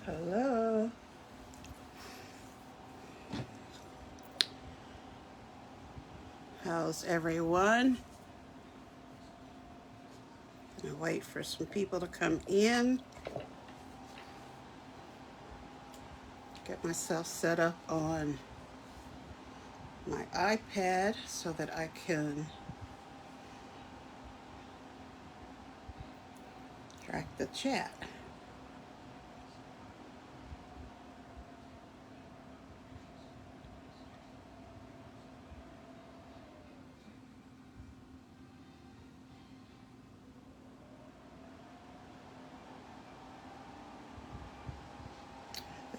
Hello. How's everyone? Gonna wait for some people to come in. Get myself set up on my iPad so that I can track the chat.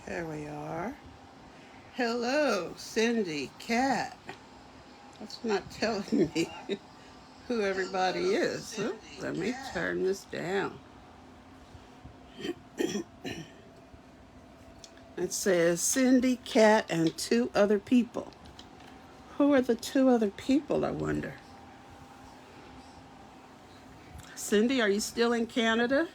There we are. Hello, Cindy, Cat. That's not telling me who everybody is. Oops, let me turn this down. It says Cindy, Cat, and 2 other people. Who are the 2 other people, I wonder? Cindy, are you still in Canada?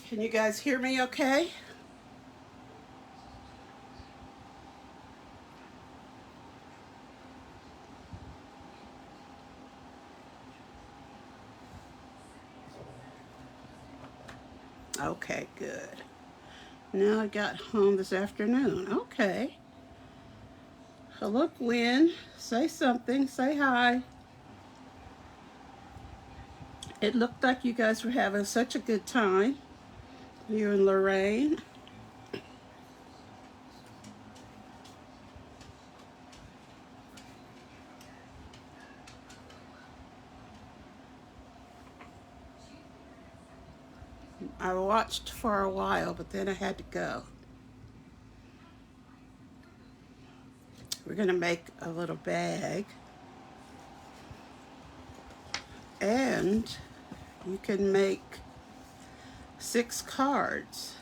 Can you guys hear me okay? Okay, good. Now I got home this afternoon. Okay. Hello, Gwen. Say something. Say hi. It looked like you guys were having such a good time. You and Lorraine. I watched for a while, but then I had to go. We're going to make a little bag. And you can make 6 cards.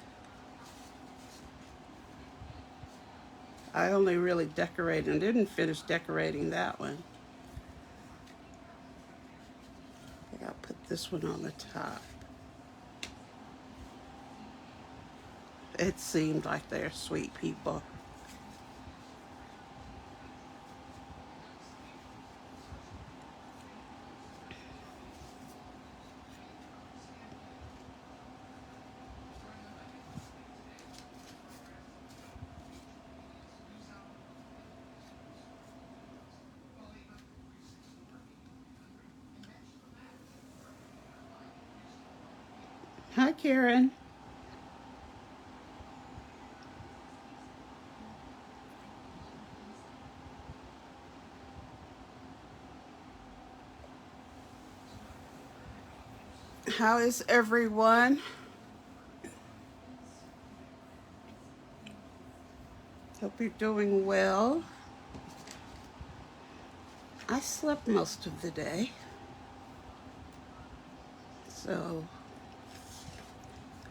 I only really decorated and didn't finish decorating that one. I think I'll put this one on the top. It seemed like they're sweet people. Hi, Karen. How is everyone? Hope you're doing well. I slept most of the day. So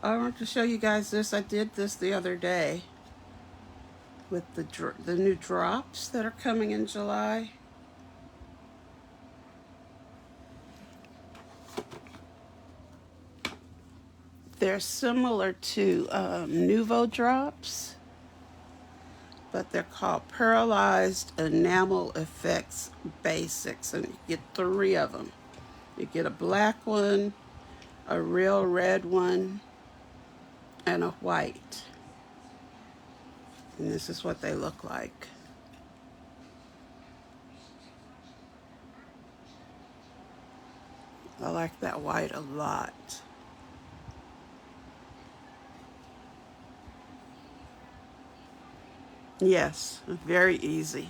I want to show you guys this. I did this the other day with the new drops that are coming in July. They're similar to Nouveau drops, but they're called Pearlized Enamel Effects Basics, and you get 3 of them. You get a black one, a real red one, and a white. And this is what they look like. I like that white a lot. Yes, very easy.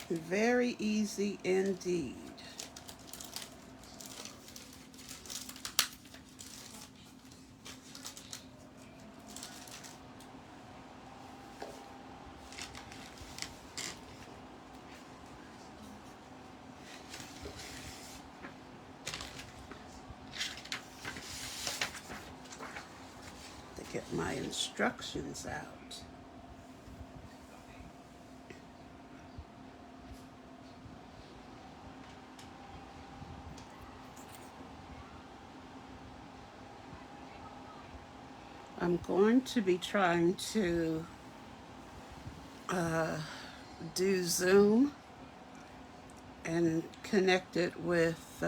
Very easy indeed. get my instructions out. I'm going to be trying to do Zoom and connect it with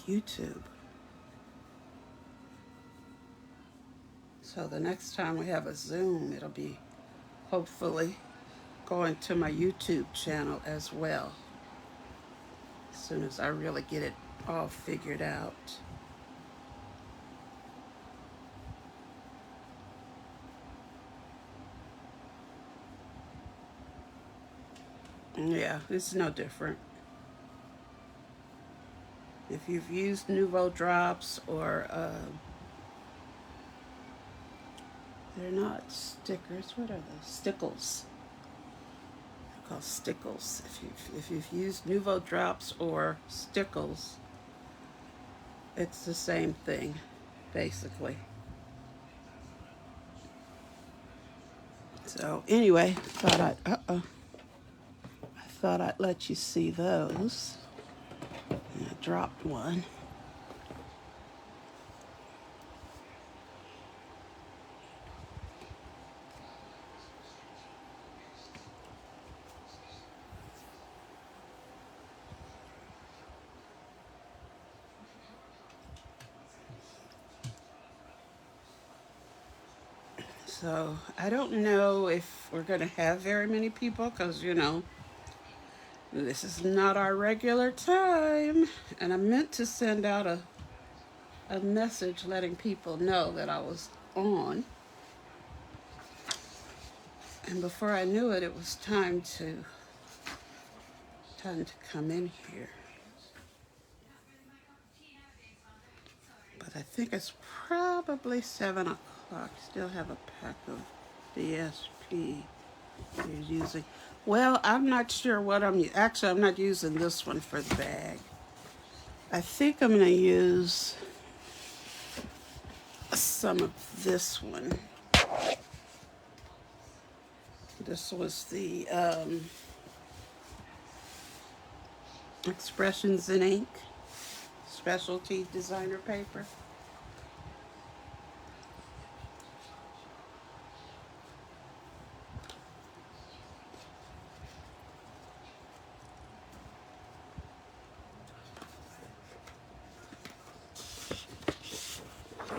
YouTube. So the next time we have a Zoom, it'll be hopefully going to my YouTube channel as well, as soon as I really get it all figured out. Yeah, it's no different. If you've used Nouveau drops or they're not stickers, what are those? Stickles. They're called stickles. If you've used Nouveau drops or stickles, it's the same thing, basically. So anyway, I thought I'd let you see those. And I dropped one. So I don't know if we're going to have very many people because, this is not our regular time. And I meant to send out a message letting people know that I was on. And before I knew it, it was time to come in here. But I think it's probably 7 o'clock. Still have a pack of DSP you're using. Well, I'm not sure what actually, I'm not using this one for the bag. I think I'm going to use some of this one. This was the Expressions in Ink specialty designer paper.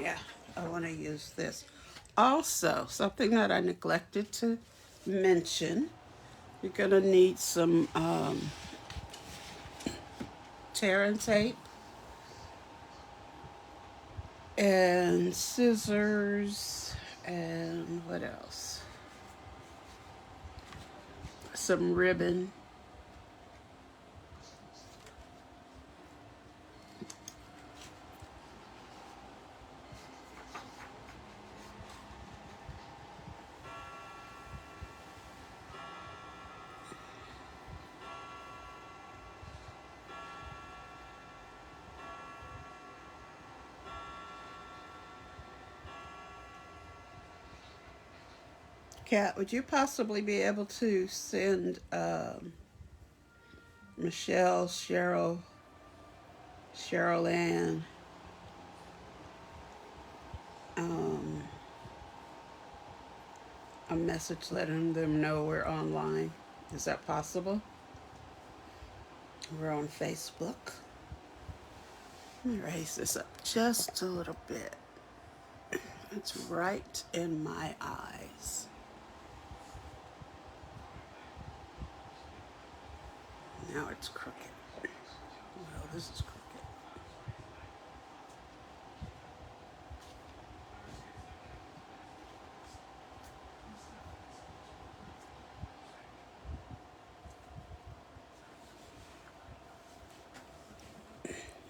Yeah, I want to use this. Also, something that I neglected to mention, you're going to need some tear and tape and scissors and what else? Some ribbon. Kat, would you possibly be able to send Michelle, Cheryl Ann, a message letting them know we're online? Is that possible? We're on Facebook. Let me raise this up just a little bit. It's right in my eyes. Now it's crooked. Well, this is crooked.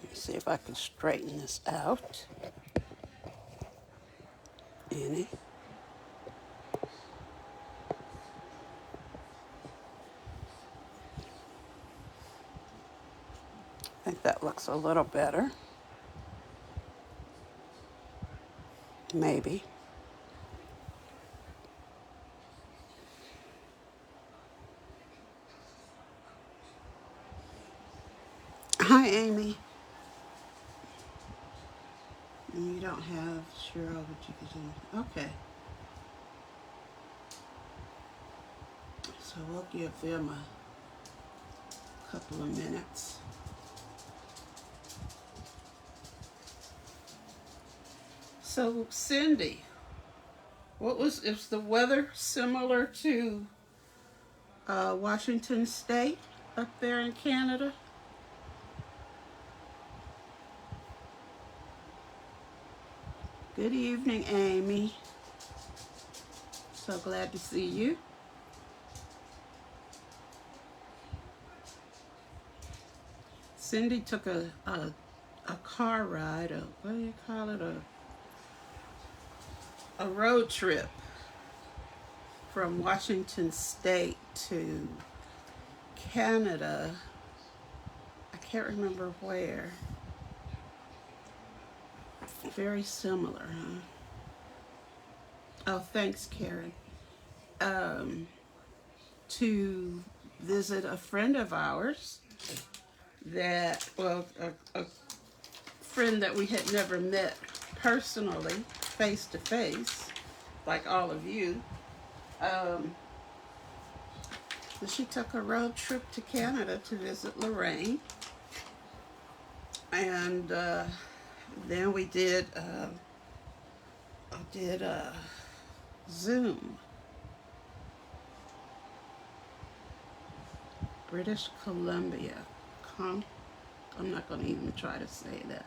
Let's see if I can straighten this out. Any? I think that looks a little better. maybe. Hi, Amy. You don't have Cheryl, but you could do. Okay. So we'll give them a couple of minutes. So, Cindy, is the weather similar to Washington State up there in Canada? Good evening, Amy. So glad to see you. Cindy took a car ride, what do you call it, a road trip from Washington State to Canada. I can't remember where. Very similar, huh? Oh, thanks, Karen. To visit a friend of ours that, well, a friend that we had never met personally, face to face, like all of you. She took a road trip to Canada to visit Lorraine, and then we did Zoom. British Columbia. I'm not going to even try to say that.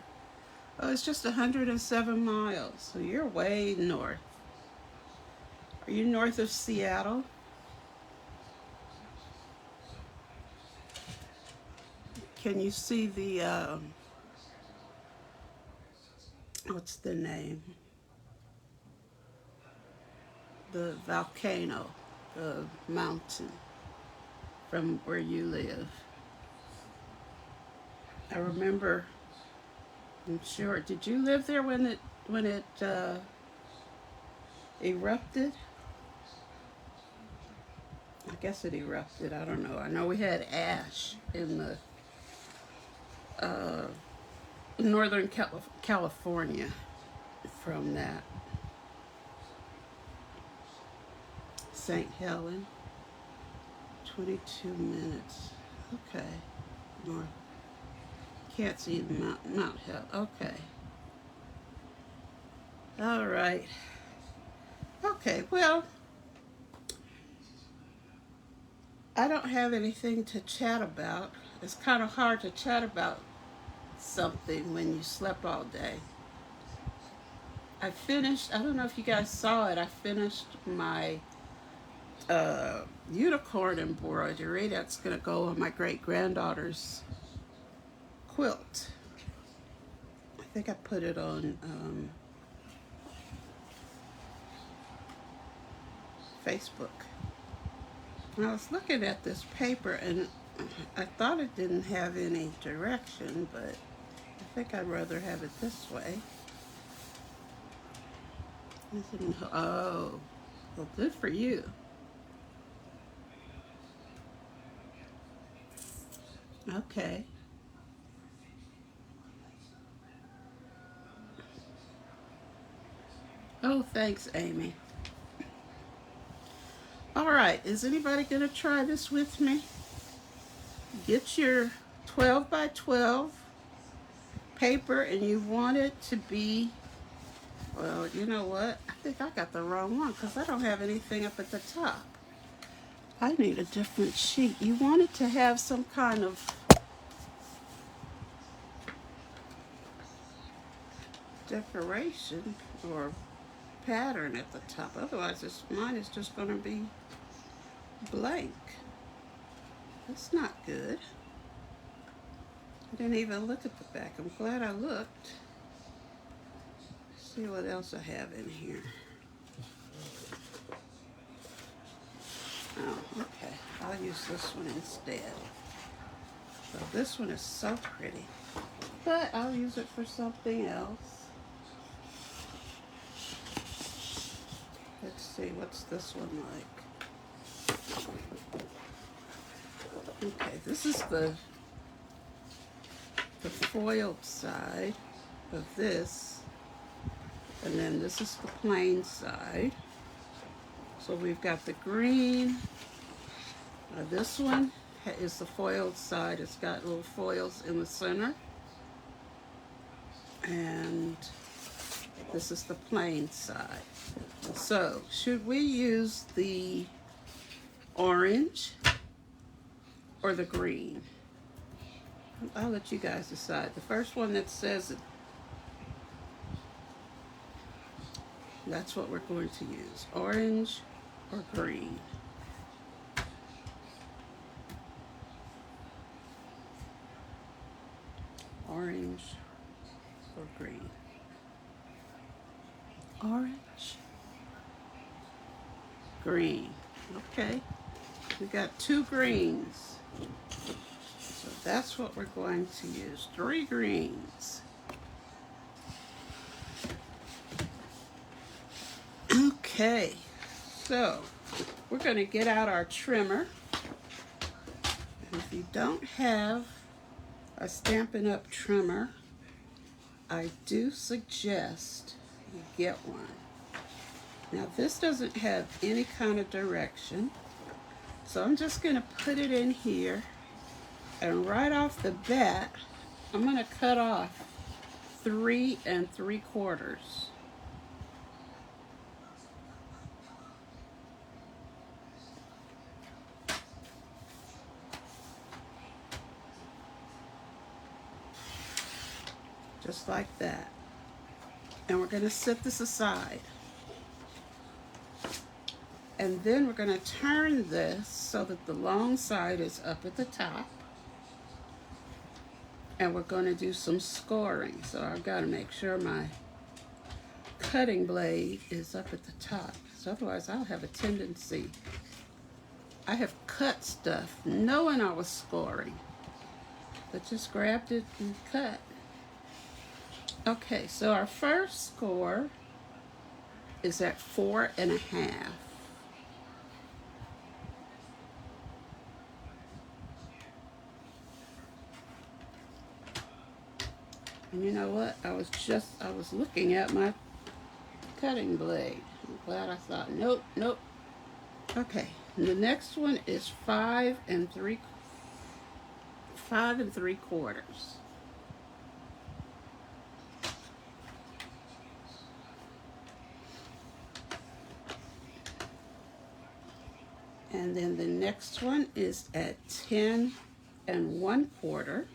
Oh, it's just 107 miles, so you're way north. Are you north of Seattle? Can you see the, what's the name? The volcano, the mountain from where you live? I remember, I'm sure, did you live there when it erupted? I guess it erupted, I don't know. I know we had ash in the Northern California from that. St. Helen, 22 minutes. Okay, north. Can't see the Mount Hell. Okay. All right. Okay, well, I don't have anything to chat about. It's kind of hard to chat about something when you slept all day. I finished, I don't know if you guys saw it, I finished my unicorn embroidery that's going to go on my great-granddaughter's quilt. I think I put it on Facebook. And I was looking at this paper and I thought it didn't have any direction, but I think I'd rather have it this way. Oh, well, good for you. Okay. Oh, thanks, Amy. All right, is anybody going to try this with me? Get your 12 by 12 paper and you want it to be, well, you know what? I think I got the wrong one because I don't have anything up at the top. I need a different sheet. You want it to have some kind of decoration or pattern at the top. Otherwise, mine is just going to be blank. That's not good. I didn't even look at the back. I'm glad I looked. Let's see what else I have in here. Oh, okay. I'll use this one instead. So this one is so pretty, but I'll use it for something else. Let's see, what's this one like? Okay, this is the foiled side of this, and then this is the plain side. So we've got the green. This one is the foiled side. It's got little foils in the center. And this is the plain side. So, should we use the orange or the green? I'll let you guys decide. The first one that says it, that's what we're going to use. Orange or green. Orange or green. Orange, green. Okay, we got 2 greens. So that's what we're going to use. 3 greens. Okay, so we're going to get out our trimmer. And if you don't have a Stampin' Up! Trimmer, I do suggest you get one. Now this doesn't have any kind of direction, so I'm just going to put it in here, and right off the bat I'm going to cut off 3 3/4. Just like that. And we're going to set this aside. And then we're going to turn this so that the long side is up at the top. And we're going to do some scoring. So I've got to make sure my cutting blade is up at the top, because otherwise I'll have a tendency. I have cut stuff knowing I was scoring, but just grabbed it and cut. Okay, so our first score is at 4 1/2. And you know what? I was looking at my cutting blade. I'm glad I thought, nope, nope. Okay, and the next one is 5 3/4. And then the next one is at 10 1/4.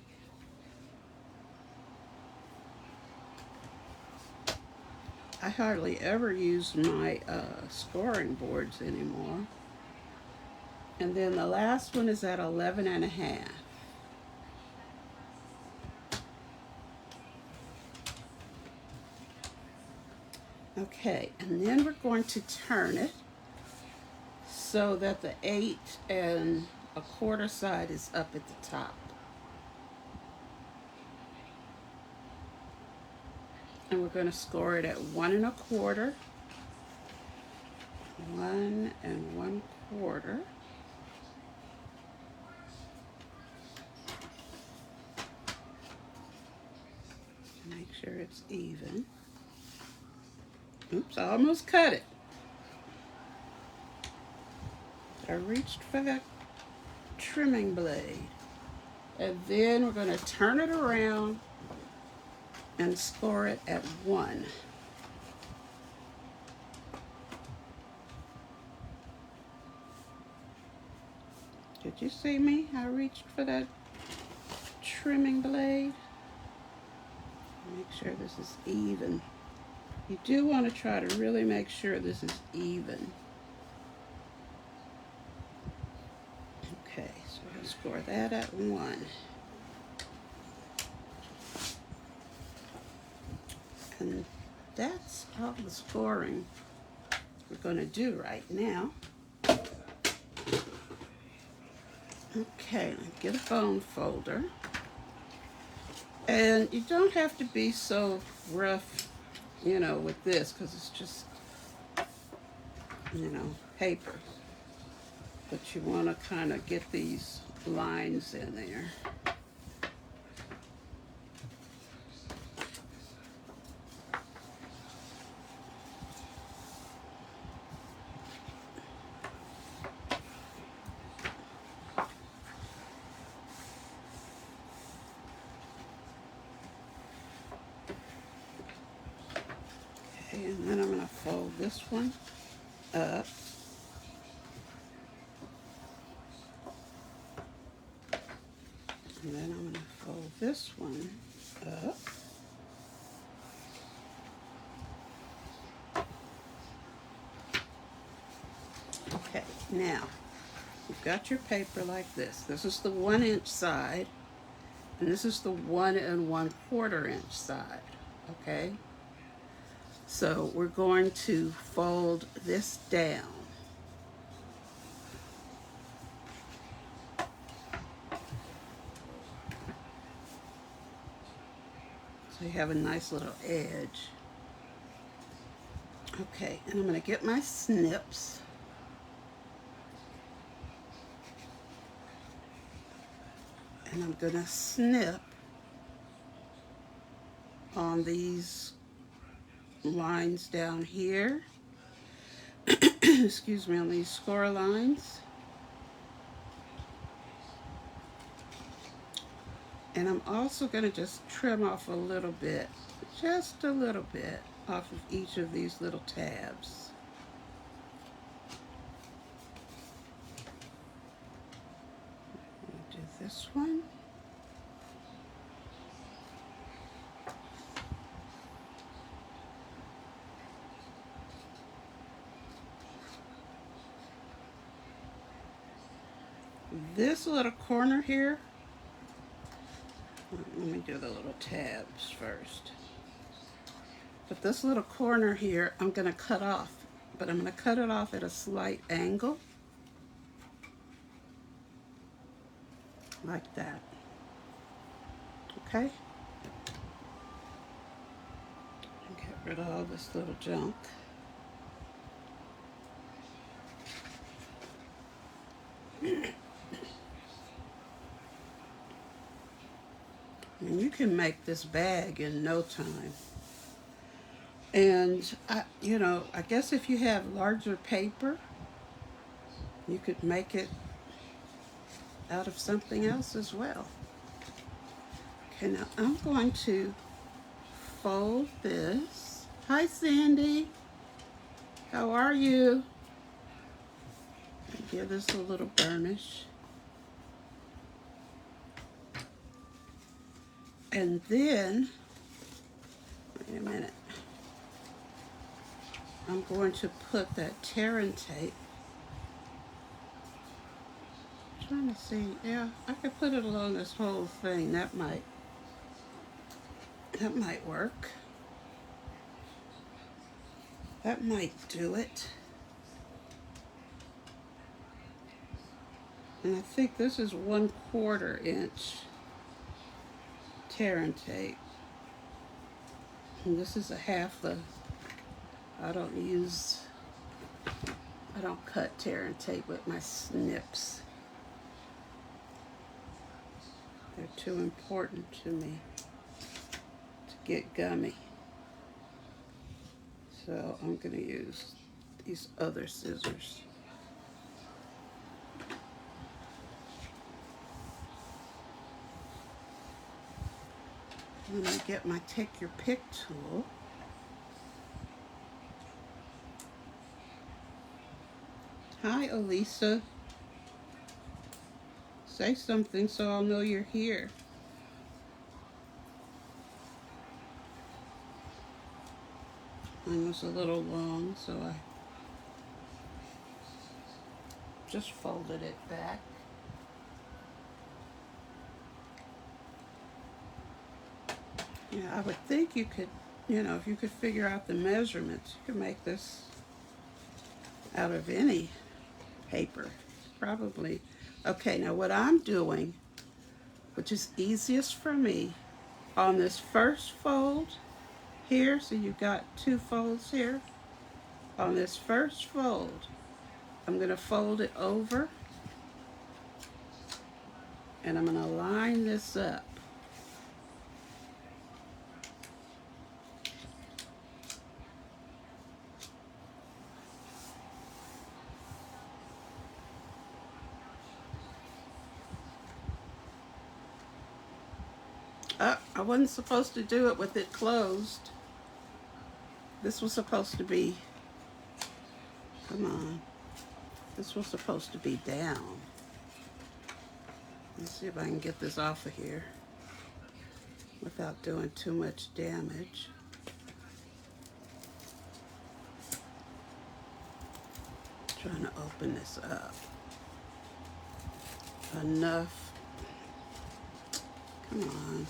I hardly ever use my scoring boards anymore. And then the last one is at 11 1/2. Okay, and then we're going to turn it so that the 8 1/4 side is up at the top. And we're going to score it at 1 1/4, 1 1/4. Make sure it's even. Oops, I almost cut it. I reached for that trimming blade. And then we're going to turn it around and score it at 1. Did you see me? I reached for that trimming blade. Make sure this is even. You do want to try to really make sure this is even. Okay, so we'll score that at 1. And that's all the scoring we're going to do right now. Okay, get a bone folder. And you don't have to be so rough, you know, with this, because it's just paper. But you want to kind of get these lines in there. Okay, and then I'm going to fold this one up. And then I'm going to fold this one up. Okay, now you've got your paper like this. This is the 1-inch side, and this is the 1 1/4 inch side. Okay, so we're going to fold this down. So you have a nice little edge. Okay, and I'm going to get my snips. And I'm going to snip on these lines down here. Excuse me, on these score lines. And I'm also going to just trim off a little bit, just a little bit, off of each of these little tabs. Do this one. This little corner here, let me do the little tabs first. But this little corner here, I'm going to cut off, but I'm going to cut it off at a slight angle, like that. Okay? Get rid of all this little junk. And you can make this bag in no time. And, I guess if you have larger paper, you could make it out of something else as well. Okay, now I'm going to fold this. Hi, Sandy. How are you? Give this a little burnish. And then, wait a minute, I'm going to put that tear and tape. I'm trying to see, yeah, I could put it along this whole thing. That might work. That might do it. And I think this is 1/4 inch tear and tape. And this is a half the, I don't cut tear and tape with my snips. They're too important to me to get gummy. So I'm going to use these other scissors. Let me get my take your pick tool. Hi, Elisa. Say something so I'll know you're here. Mine was a little long, so I just folded it back. Yeah, I would think you could, if you could figure out the measurements, you could make this out of any paper, probably. Okay, now what I'm doing, which is easiest for me, on this first fold here, so you've got 2 folds here, on this first fold, I'm going to fold it over and I'm going to line this up. I wasn't supposed to do it with it closed. This was supposed to be, come on, this was supposed to be down. Let's see if I can get this off of here without doing too much damage. Trying to open this up. Enough. Come on.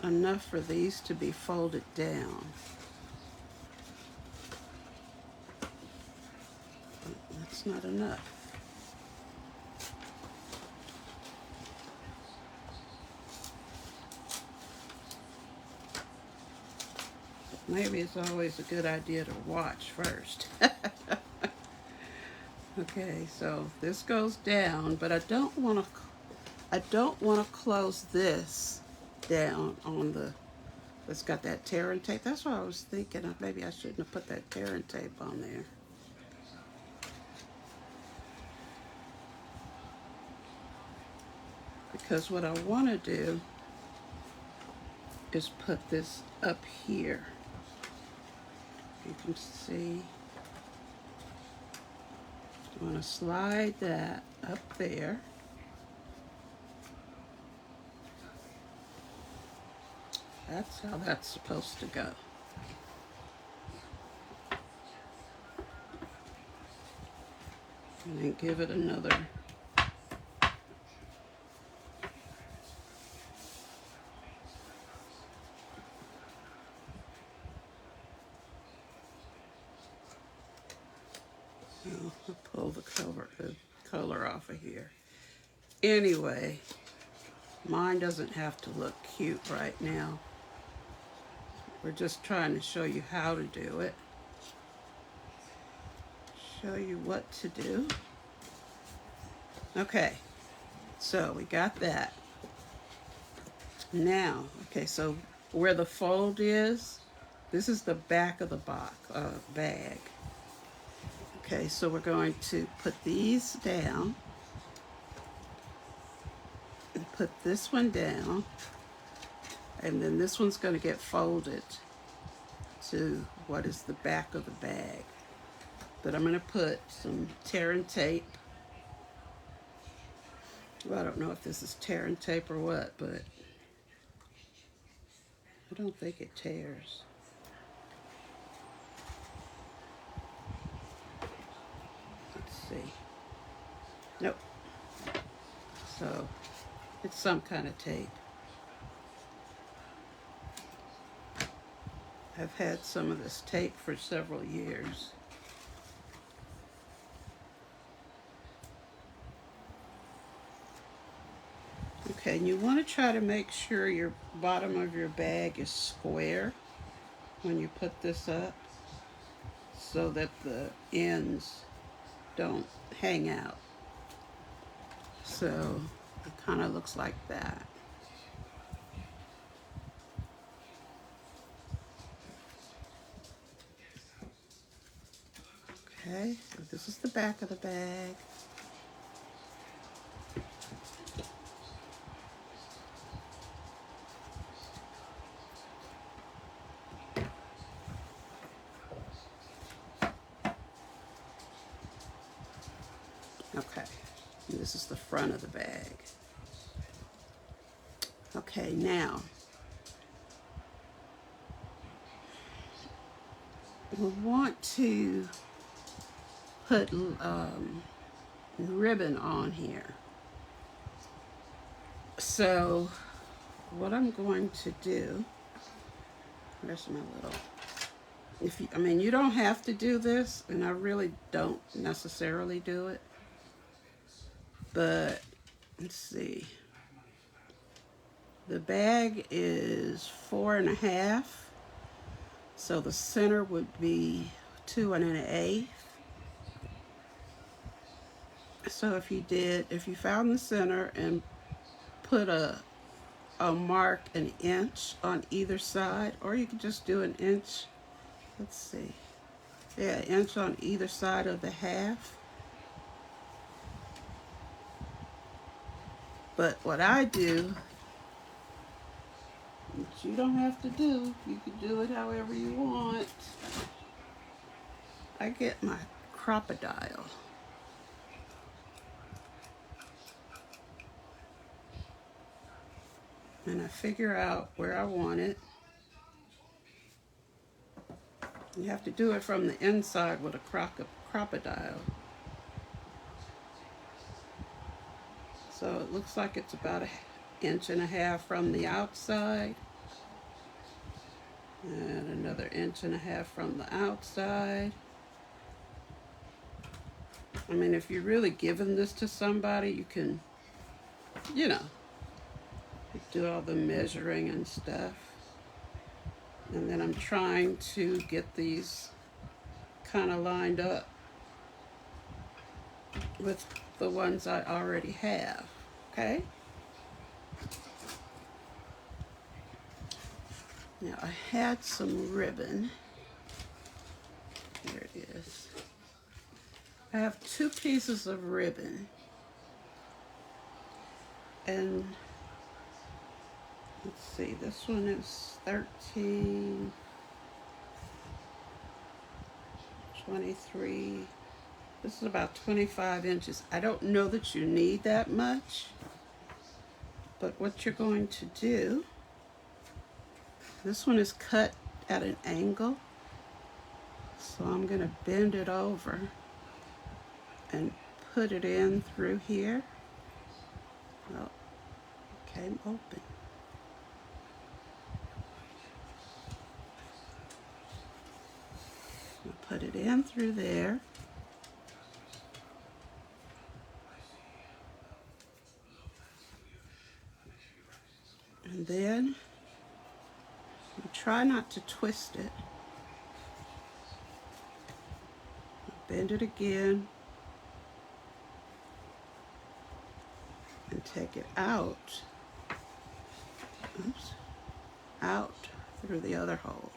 Enough for these to be folded down. But that's not enough. Maybe it's always a good idea to watch first. Okay, so this goes down, but I don't want to close this down on the, it's got that tear and tape. That's what I was thinking. Maybe I shouldn't have put that tear and tape on there. Because what I want to do is put this up here. You can see. I want to slide that up there. That's how that's supposed to go. And then give it another. I'll pull the color off of here. Anyway, mine doesn't have to look cute right now. We're just trying to show you how to do it. Show you what to do. Okay, so we got that. Now, okay, so where the fold is, this is the back of the bag. Okay, so we're going to put these down and put this one down, and then this one's going to get folded to what is the back of the bag. But I'm going to put some tear and tape. Well, I don't know if this is tear and tape or what, but I don't think it tears. Let's see. Nope. So it's some kind of tape. I've had some of this tape for several years. Okay, and you want to try to make sure your bottom of your bag is square when you put this up so that the ends don't hang out. So it kind of looks like that. Okay, so this is the back of the bag. Okay, and this is the front of the bag. Okay, now we want to put ribbon on here. So what I'm going to do, where's my little, I mean, you don't have to do this, and I really don't necessarily do it, but let's see. The bag is 4.5, So the center would be 2 1/8. So if you found the center and put a mark an inch on either side, or you could just do an inch, let's see, yeah, an inch on either side of the half. But what I do, which you don't have to do, you can do it however you want, I get my crocodile. And I figure out where I want it. You have to do it from the inside with a crocodile. So it looks like it's about 1.5 inches from the outside. And another 1.5 inches from the outside. I mean, if you're really giving this to somebody, you can, you know, do all the measuring and stuff. And then I'm trying to get these kind of lined up with the ones I already have, okay? Now I had some ribbon. Here it is. I have 2 pieces of ribbon. And let's see, this one is 13, 23. This is about 25 inches. I don't know that you need that much, but what you're going to do, this one is cut at an angle, so I'm going to bend it over and put it in through here. Oh, it came open. I'll put it in through there. And then you try not to twist it. Bend it again and take it out. Oops. Out through the other hole.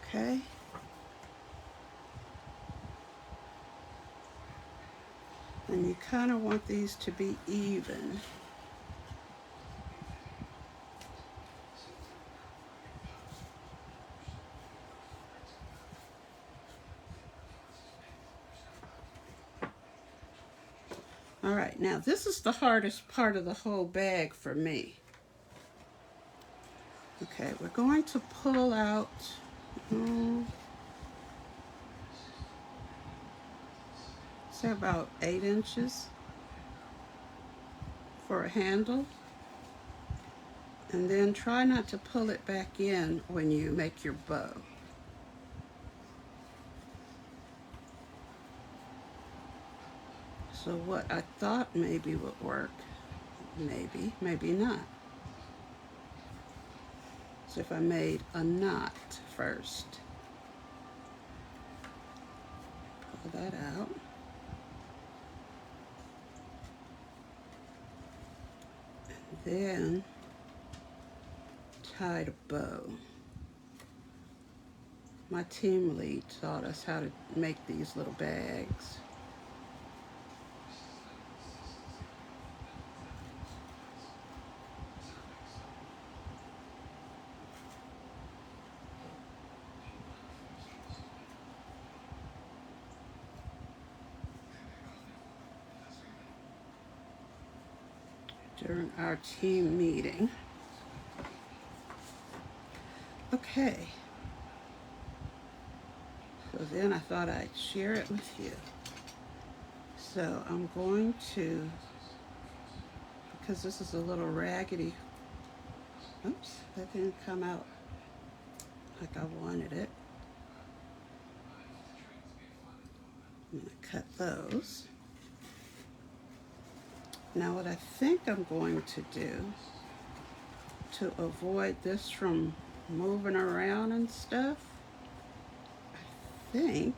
Okay. And you kind of want these to be even. All right, now this is the hardest part of the whole bag for me. Okay, we're going to pull out, say about 8 inches for a handle. And then try not to pull it back in when you make your bow. So what I thought maybe would work, maybe not. So if I made a knot first, pull that out. And then tie the bow. My team lead taught us how to make these little bags. During our team meeting. Okay. So then I thought I'd share it with you. So I'm going to, because this is a little raggedy, oops, that didn't come out like I wanted it. I'm going to cut those. Now what I think I'm going to do to avoid this from moving around and stuff, I think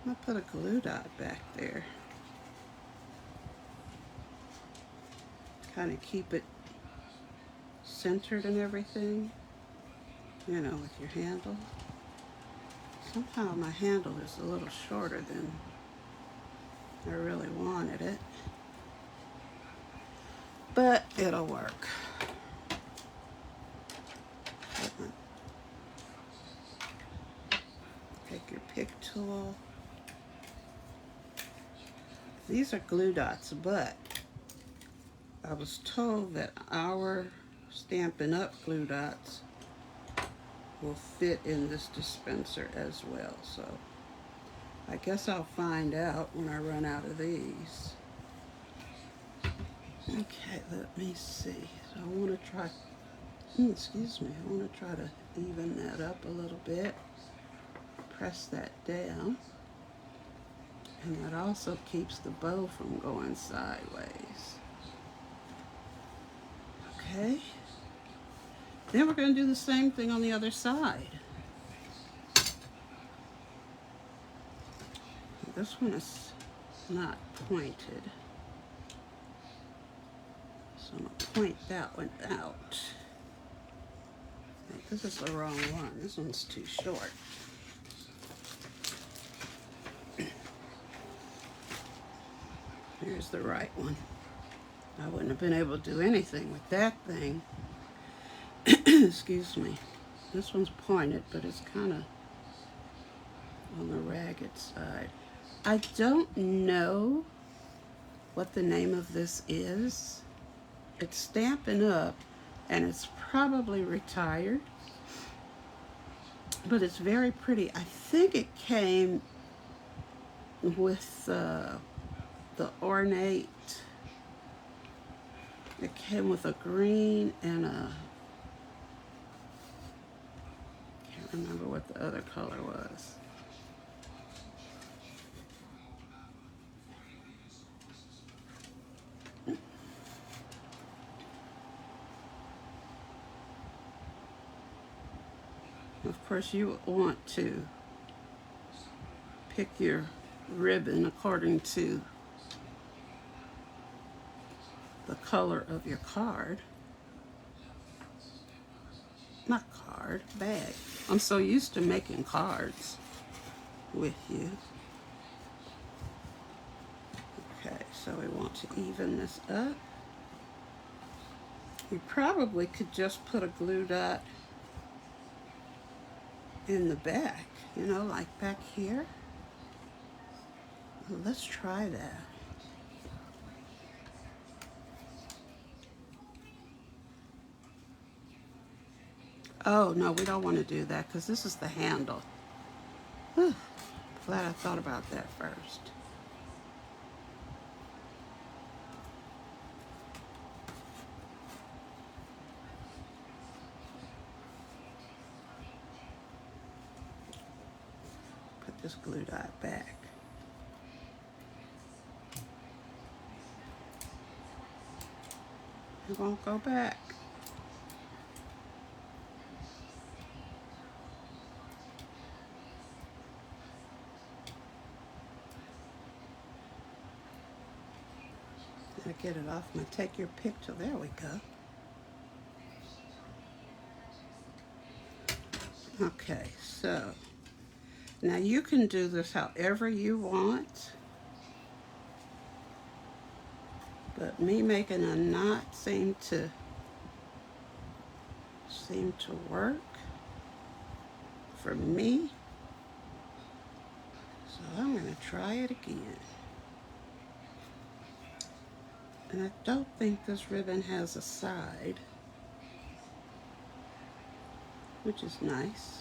I'll put a glue dot back there. Kind of keep it centered and everything, you know, with your handle. Somehow my handle is a little shorter than I really wanted it, but it'll work. Take your pick tool. These are glue dots, but I was told that our Stampin' Up glue dots will fit in this dispenser as well, so I guess I'll find out when I run out of these. Okay, let me see. So I want to try, excuse me, I want to try to even that up a little bit. Press that down. And that also keeps the bow from going sideways. Okay. Then we're going to do the same thing on the other side. This one is not pointed, so I'm going to point that one out. This is the wrong one. This one's too short. Here's the right one. I wouldn't have been able to do anything with that thing. Excuse me. This one's pointed, but it's kind of on the ragged side. I don't know what the name of this is. It's Stampin' Up, and it's probably retired, but it's very pretty. I think it came with the ornate. It came with a green and a, can't remember what the other color was. Of course, you want to pick your ribbon according to the color of your card. Not card, bag. I'm so used to making cards with you. Okay, so we want to even this up. You probably could just put a glue dot in the back, you know, like back here. Well, let's try that. Oh, no, we don't want to do that because this is the handle. Whew. Glad I thought about that first. Put this glue dot back. It won't go back. I get it off. I'm gonna take your picture. There we go. Okay, so now you can do this however you want, but me making a knot seemed to work for me. So I'm gonna try it again. And I don't think this ribbon has a side, which is nice.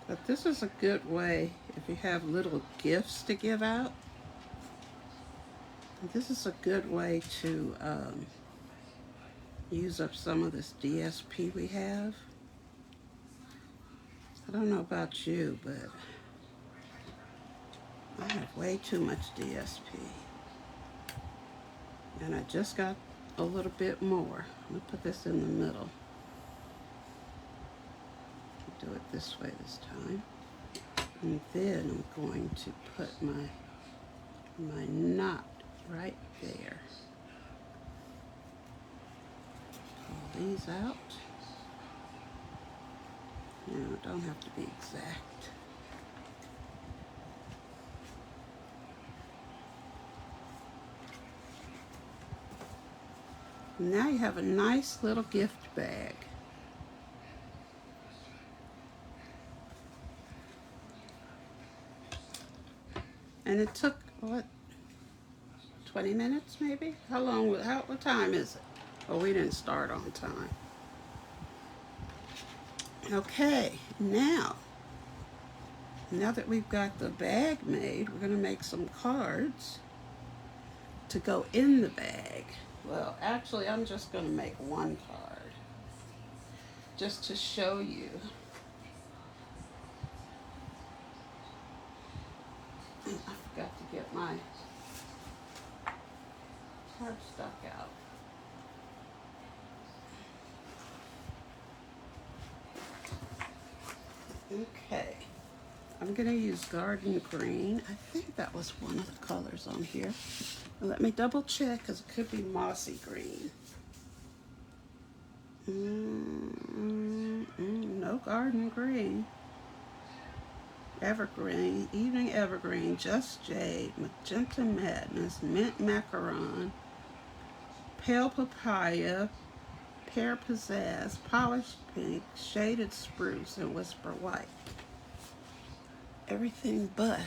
But this is a good way if you have little gifts to give out. This is a good way to use up some of this DSP we have. I don't know about you, but I have way too much DSP. And I just got a little bit more. I'm going to put this in the middle. Do it this way this time. And then I'm going to put my knot right there. Pull these out. No, it don't have to be exact. Now you have a nice little gift bag. And it took, what, 20 minutes maybe? How long, what time is it? Oh, we didn't start on time. Okay, now that we've got the bag made, we're going to make some cards to go in the bag. Well, actually, I'm just going to make one card just to show you. I forgot to get my cardstock out. Okay, I'm going to use garden green. I think that was one of the colors on here. Let me double check because it could be mossy green. No garden green. Evergreen, evening evergreen, just jade, magenta madness, mint macaron, pale papaya, pear pizzazz, polished pink, shaded spruce, and whisper white. Everything but.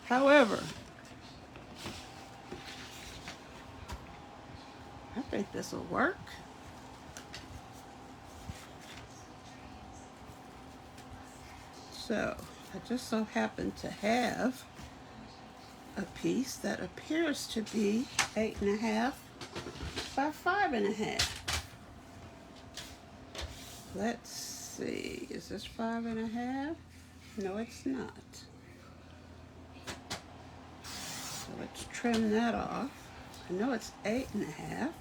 However, I think this will work. So, I just so happen to have a piece that appears to be 8.5 by 5.5. Let's see, is this 5.5? No, it's not. So let's trim that off. I know it's 8.5.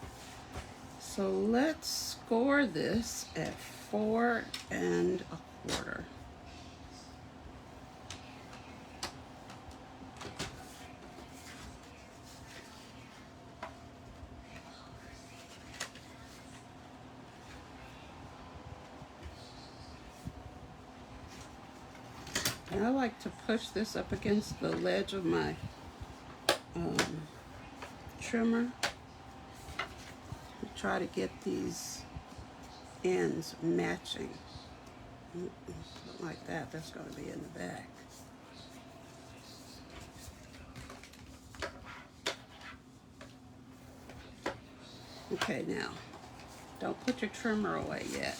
So let's score this at 4.25. And I like to push this up against the ledge of my trimmer and try to get these ends matching. Something like that, that's going to be in the back. Okay, now, don't put your trimmer away yet.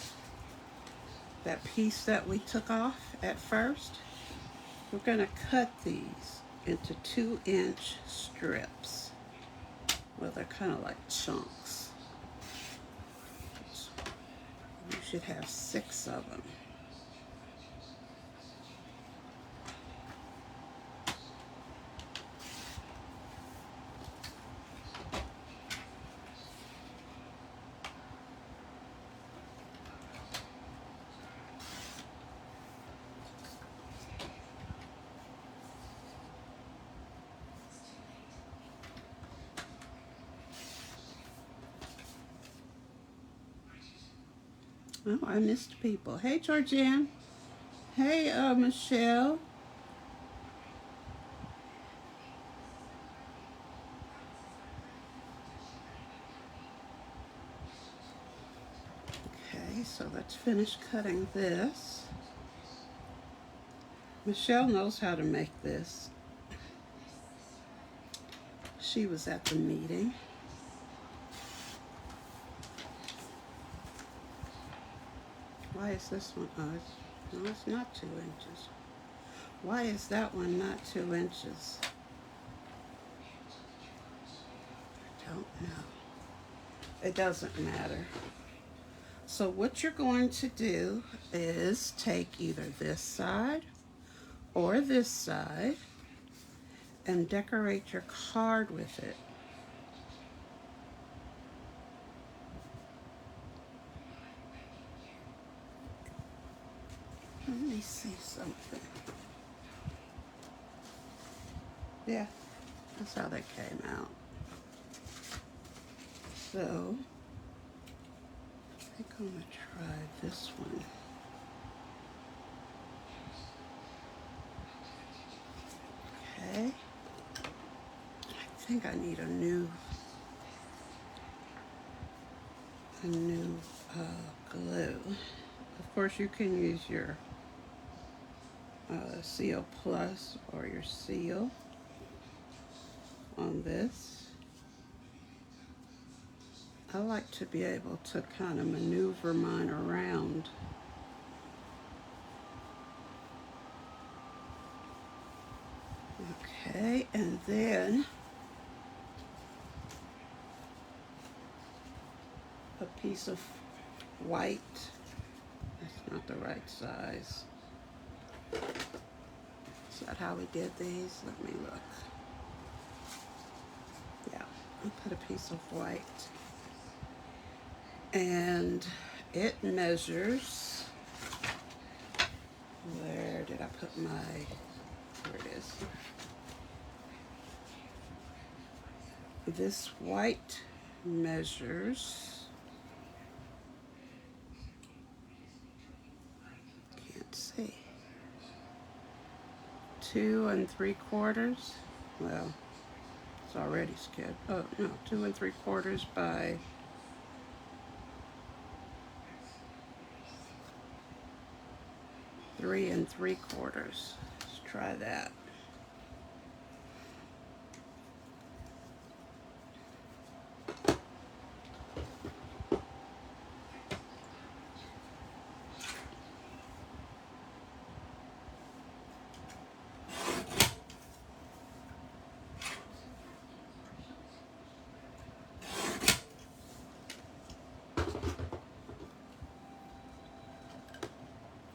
That piece that we took off at first, we're going to cut these into 2-inch strips. Well, they're kind of like chunks. You should have 6 of them. Oh, I missed people. Hey, Georgianne. Hey, Michelle. Okay, so let's finish cutting this. Michelle knows how to make this. She was at the meeting. Why is this one? Oh, no, it's not 2 inches. Why is that one not 2 inches? I don't know. It doesn't matter. So what you're going to do is take either this side or this side and decorate your card with it. Let me see something. Yeah, that's how that came out. So, I think I'm gonna try this one. Okay. I think I need a new glue. Of course, you can use your Seal Plus or your Seal on this. I like to be able to kind of maneuver mine around. Okay, and then a piece of white. That's not the right size. Is that how we did these? Let me look. Yeah, I'll put a piece of white. And it measures, where did I put my, here it is. This white measures, can't see, 2 3/4. Well, it's already skewed. Oh no, 2 3/4 by 3 3/4. Let's try that.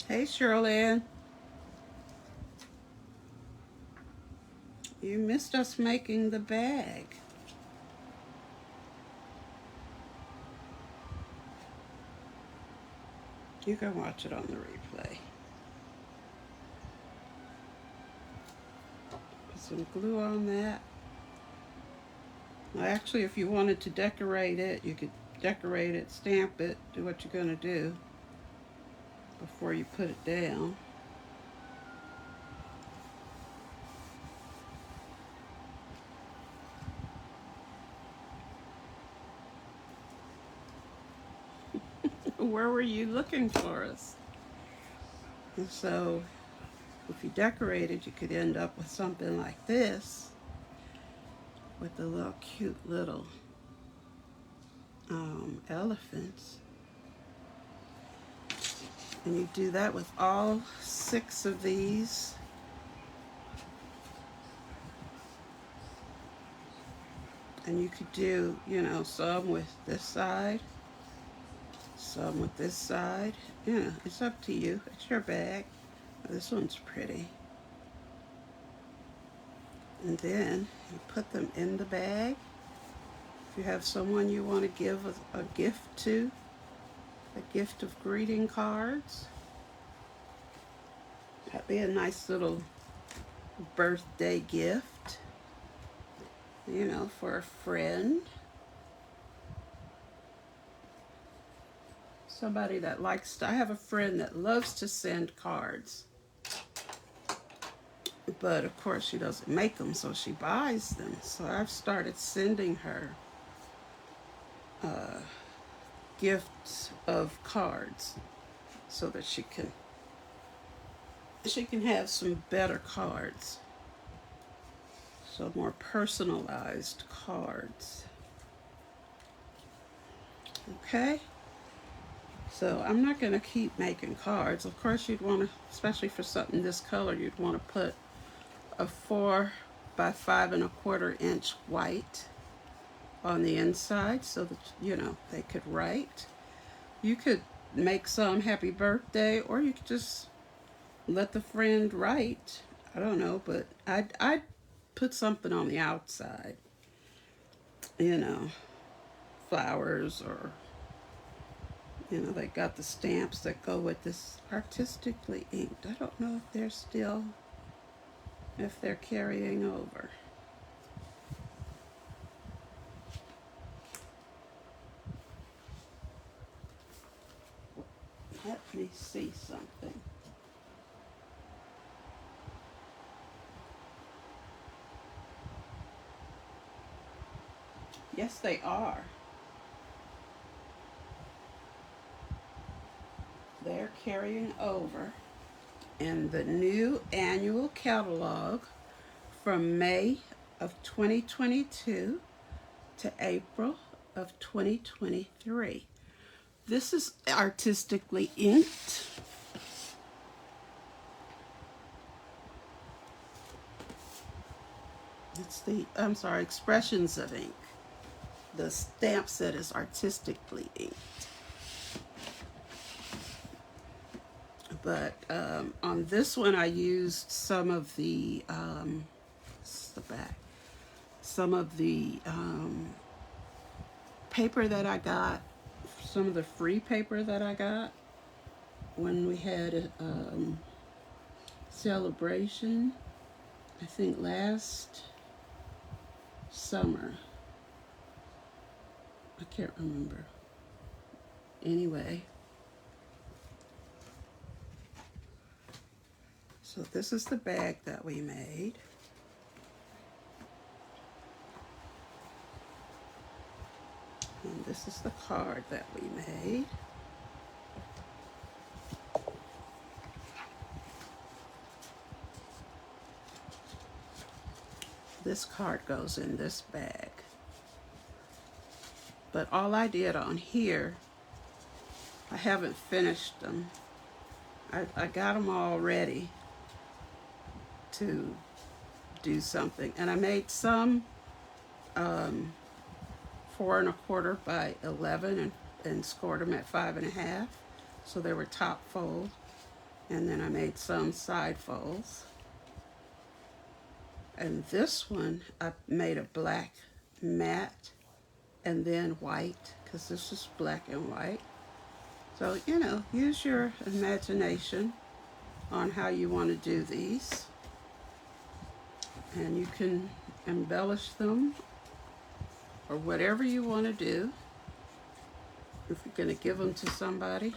Hey, Shirley, you missed us making the bag. You can watch it on the replay. Put some glue on that. Well, actually, if you wanted to decorate it, you could decorate it, stamp it, do what you're going to do before you put it down. Where were you looking for us? And so, if you decorated, you could end up with something like this, with the little cute little elephants. And you do that with all 6 of these. And you could do, you know, some with this side, some with this side. Yeah, it's up to you. It's your bag. This one's pretty. And then you put them in the bag. If you have someone you want to give a gift to, a gift of greeting cards, that'd be a nice little birthday gift, you know, for a friend. Somebody that likes to, I have a friend that loves to send cards. But of course she doesn't make them, so she buys them. So I've started sending her gifts of cards so that she can have some better cards. So more personalized cards. Okay? So I'm not going to keep making cards. Of course you'd want to, especially for something this color, you'd want to put a 4 by 5 1/4 inch white on the inside so that, you know, they could write. You could make some happy birthday, or you could just let the friend write. I don't know, but I'd put something on the outside, you know, flowers, or they got the stamps that go with this artistically inked. I don't know if they're carrying over. Let me see something. Yes, they are. They're carrying over. And the new annual catalog from May of 2022 to April of 2023. This is artistically inked. It's Expressions of Ink. The stamp set is artistically inked. But on this one, I used some of the, this is the back, some of the paper that I got, some of the free paper that I got when we had a celebration, I think last summer. I can't remember. Anyway. So this is the bag that we made. And this is the card that we made. This card goes in this bag. But all I did on here, I haven't finished them. I got them all ready to do something. And I made some 4 1/4 by 11 and scored them at 5 1/2. So they were top fold. And then I made some side folds. And this one, I made a black matte and then white, because this is black and white. So, use your imagination on how you want to do these. And you can embellish them or whatever you want to do. If you're going to give them to somebody,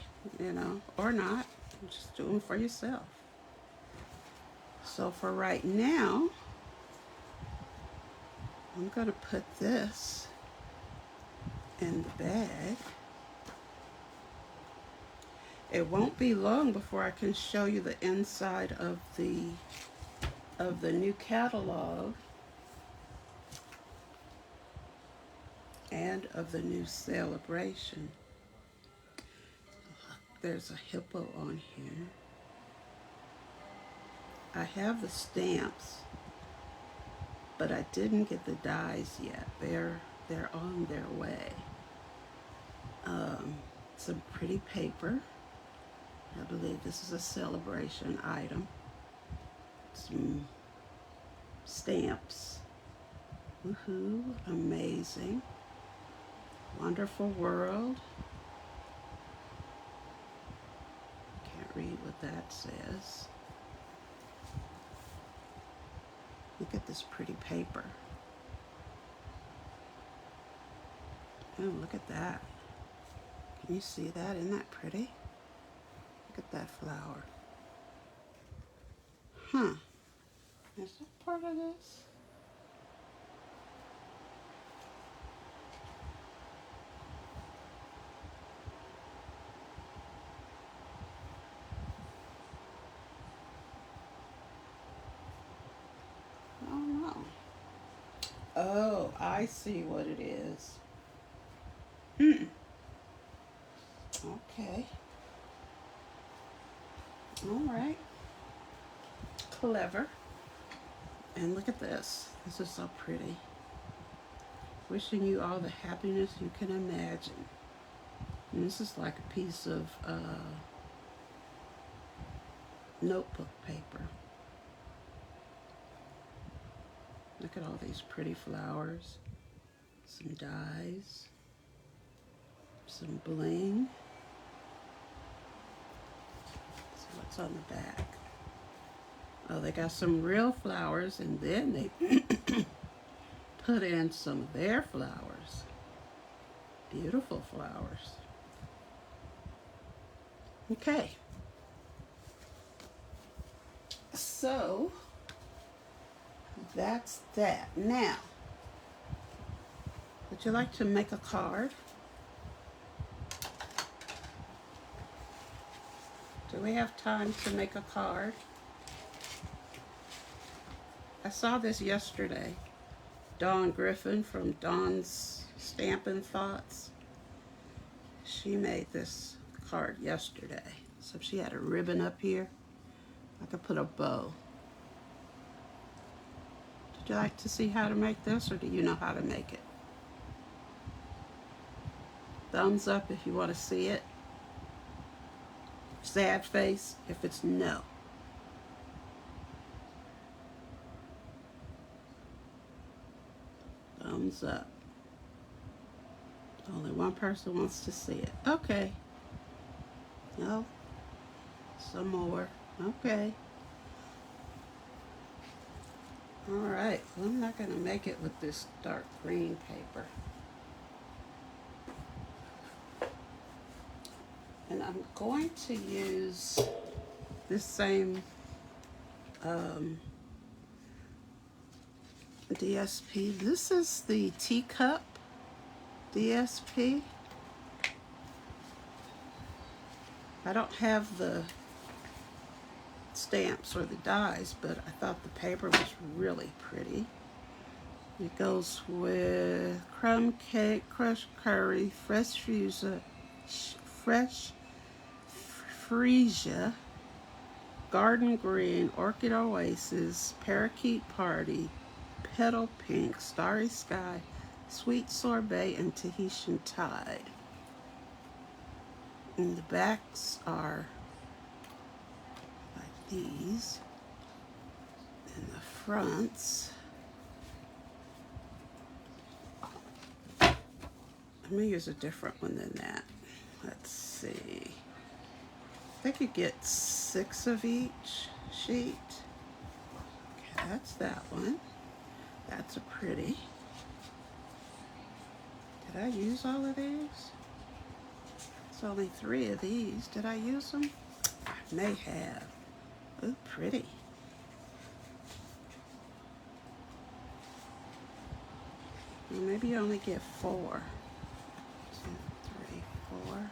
or not, just do them for yourself. So for right now, I'm going to put this in the bag. It won't be long before I can show you the inside of the new catalog and of the new celebration. There's a hippo on here. I have the stamps, but I didn't get the dies yet. They're on their way. Some pretty paper. I believe this is a celebration item. Some stamps. Woohoo, amazing. Wonderful world. Can't read what that says. Look at this pretty paper. Oh, look at that. Can you see that? Isn't that pretty? Look at that flower. Huh. Is that part of this? I don't know. Oh, I see what it is. Okay. All right. Clever. And look at this. This is so pretty. Wishing you all the happiness you can imagine. And this is like a piece of notebook paper. Look at all these pretty flowers, some dies, some bling. So what's on the back? Oh, they got some real flowers, and then they put in some of their flowers. Beautiful flowers. Okay. So that's that. Now, would you like to make a card? Do we have time to make a card? I saw this yesterday. Dawn Griffin from Dawn's Stampin' Thoughts. She made this card yesterday. So she had a ribbon up here. I could put a bow. Would you like to see how to make this, or do you know how to make it? Thumbs up if you want to see it. Sad face if it's no. Thumbs up. Only one person wants to see it. Okay. No. Some more. Okay. Alright. Well, I'm not going to make it with this dark green paper. And I'm going to use this same DSP. This is the teacup DSP. I don't have the stamps or the dies, but I thought the paper was really pretty. It goes with crumb cake, crushed curry, fresh freesia, garden green, orchid oasis, parakeet party, petal pink, starry sky, sweet sorbet, and Tahitian tide. And the backs are like these, and the fronts, I'm gonna use a different one than that. Let's see. I think you get 6 of each sheet. Okay, that's that one. That's a pretty. Did I use all of these? It's only 3 of these. Did I use them? I may have. Oh, pretty. Well, maybe you only get 4. 2, 3, 4.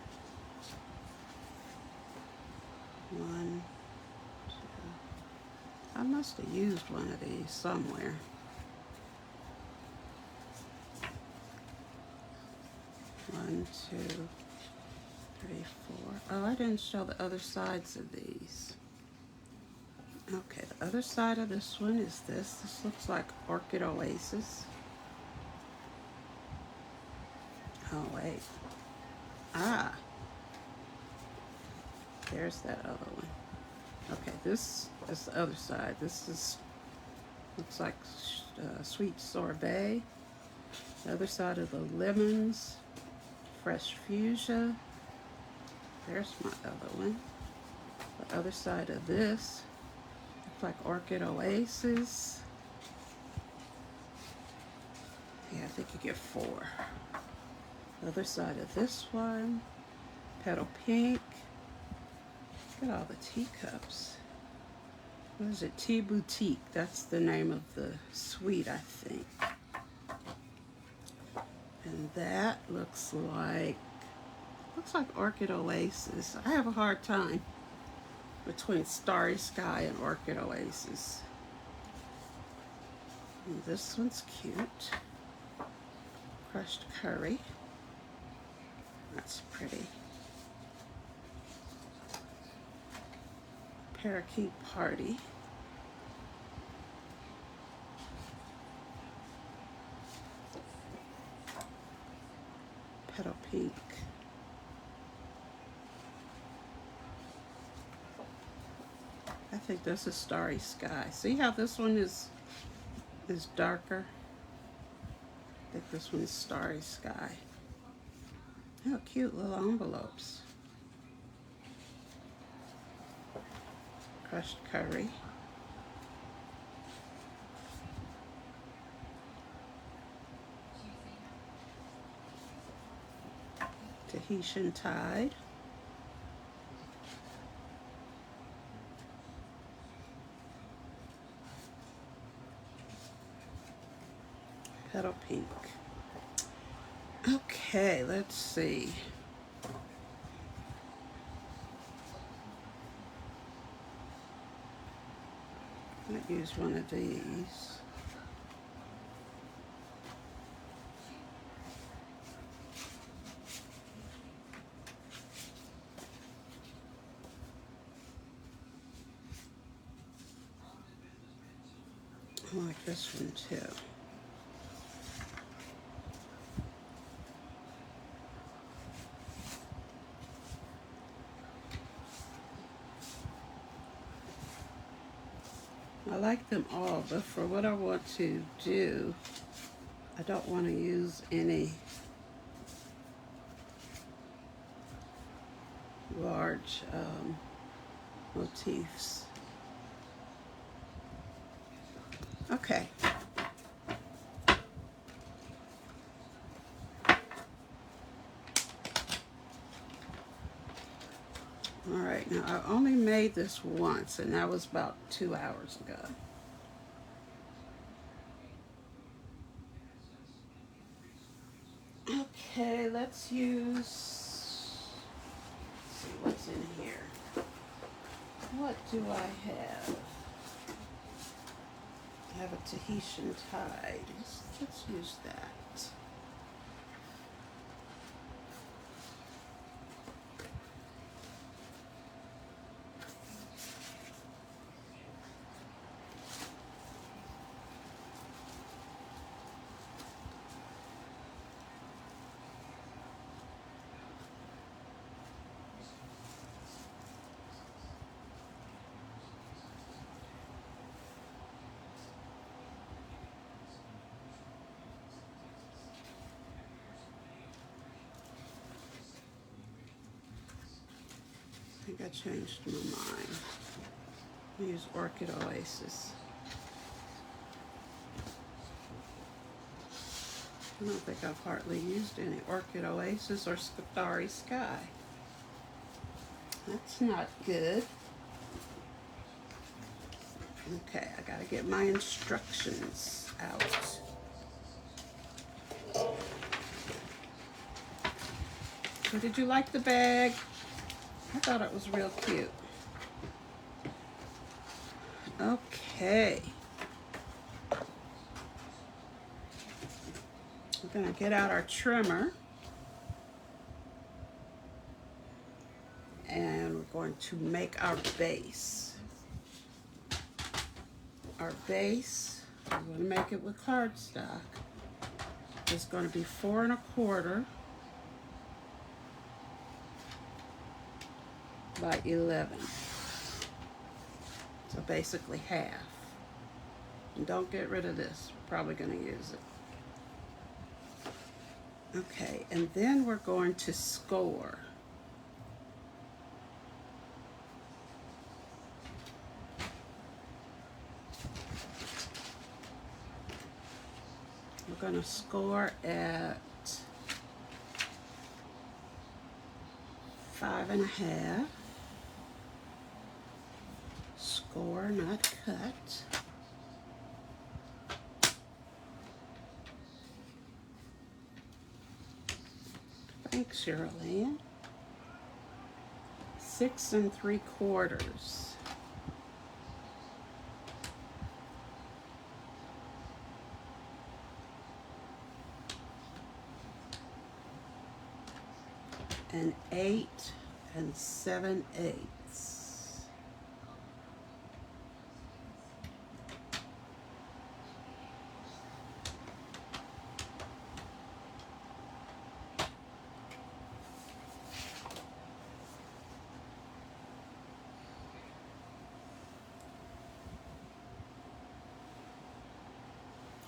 1, 2. I must have used one of these somewhere. 1, 2, 3, 4. Oh, I didn't show the other sides of these. Okay, the other side of this one is this. This looks like Orchid Oasis. Oh, wait. Ah. There's that other one. Okay, this is the other side. This is, looks like sweet sorbet. The other side of the lemons, fresh fuchsia. There's my other one. The other side of this, looks like orchid oasis. Yeah, I think you get 4. The other side of this one, petal pink. Look at all the teacups. What is it? Tea Boutique. That's the name of the suite, I think. And that looks like Orchid Oasis. I have a hard time between Starry Sky and Orchid Oasis. And this one's cute. Crushed curry. That's pretty. Parakeet party. Petal pink. think this is Starry Sky. See how this one is darker? I think this one is Starry Sky. How cute little envelopes. Crushed curry. Tahitian Tide. Petal Pink. Okay, let's see. I might use one of these. I like this one too. I like them all, but for what I want to do, I don't want to use any large motifs. Okay. All right, now I only made this once, and that was about 2 hours ago. Okay, let's see what's in here. What do I have? I have a Tahitian Tide. Let's use that. I think I changed my mind. I use Orchid Oasis. I don't think I've hardly used any Orchid Oasis or Starry Sky. That's not good. Okay, I gotta get my instructions out. So did you like the bag? I thought it was real cute. Okay. We're gonna get out our trimmer. And we're going to make our base. Our base, we're going to make it with cardstock. It's going to be 4 1/4 by 11. So basically half. And don't get rid of this. We're probably going to use it. Okay, and then we're going to score. We're going to score at 5 1/2. Score, not cut. Thanks, Shirley. 6 3/4. And 8 7/8.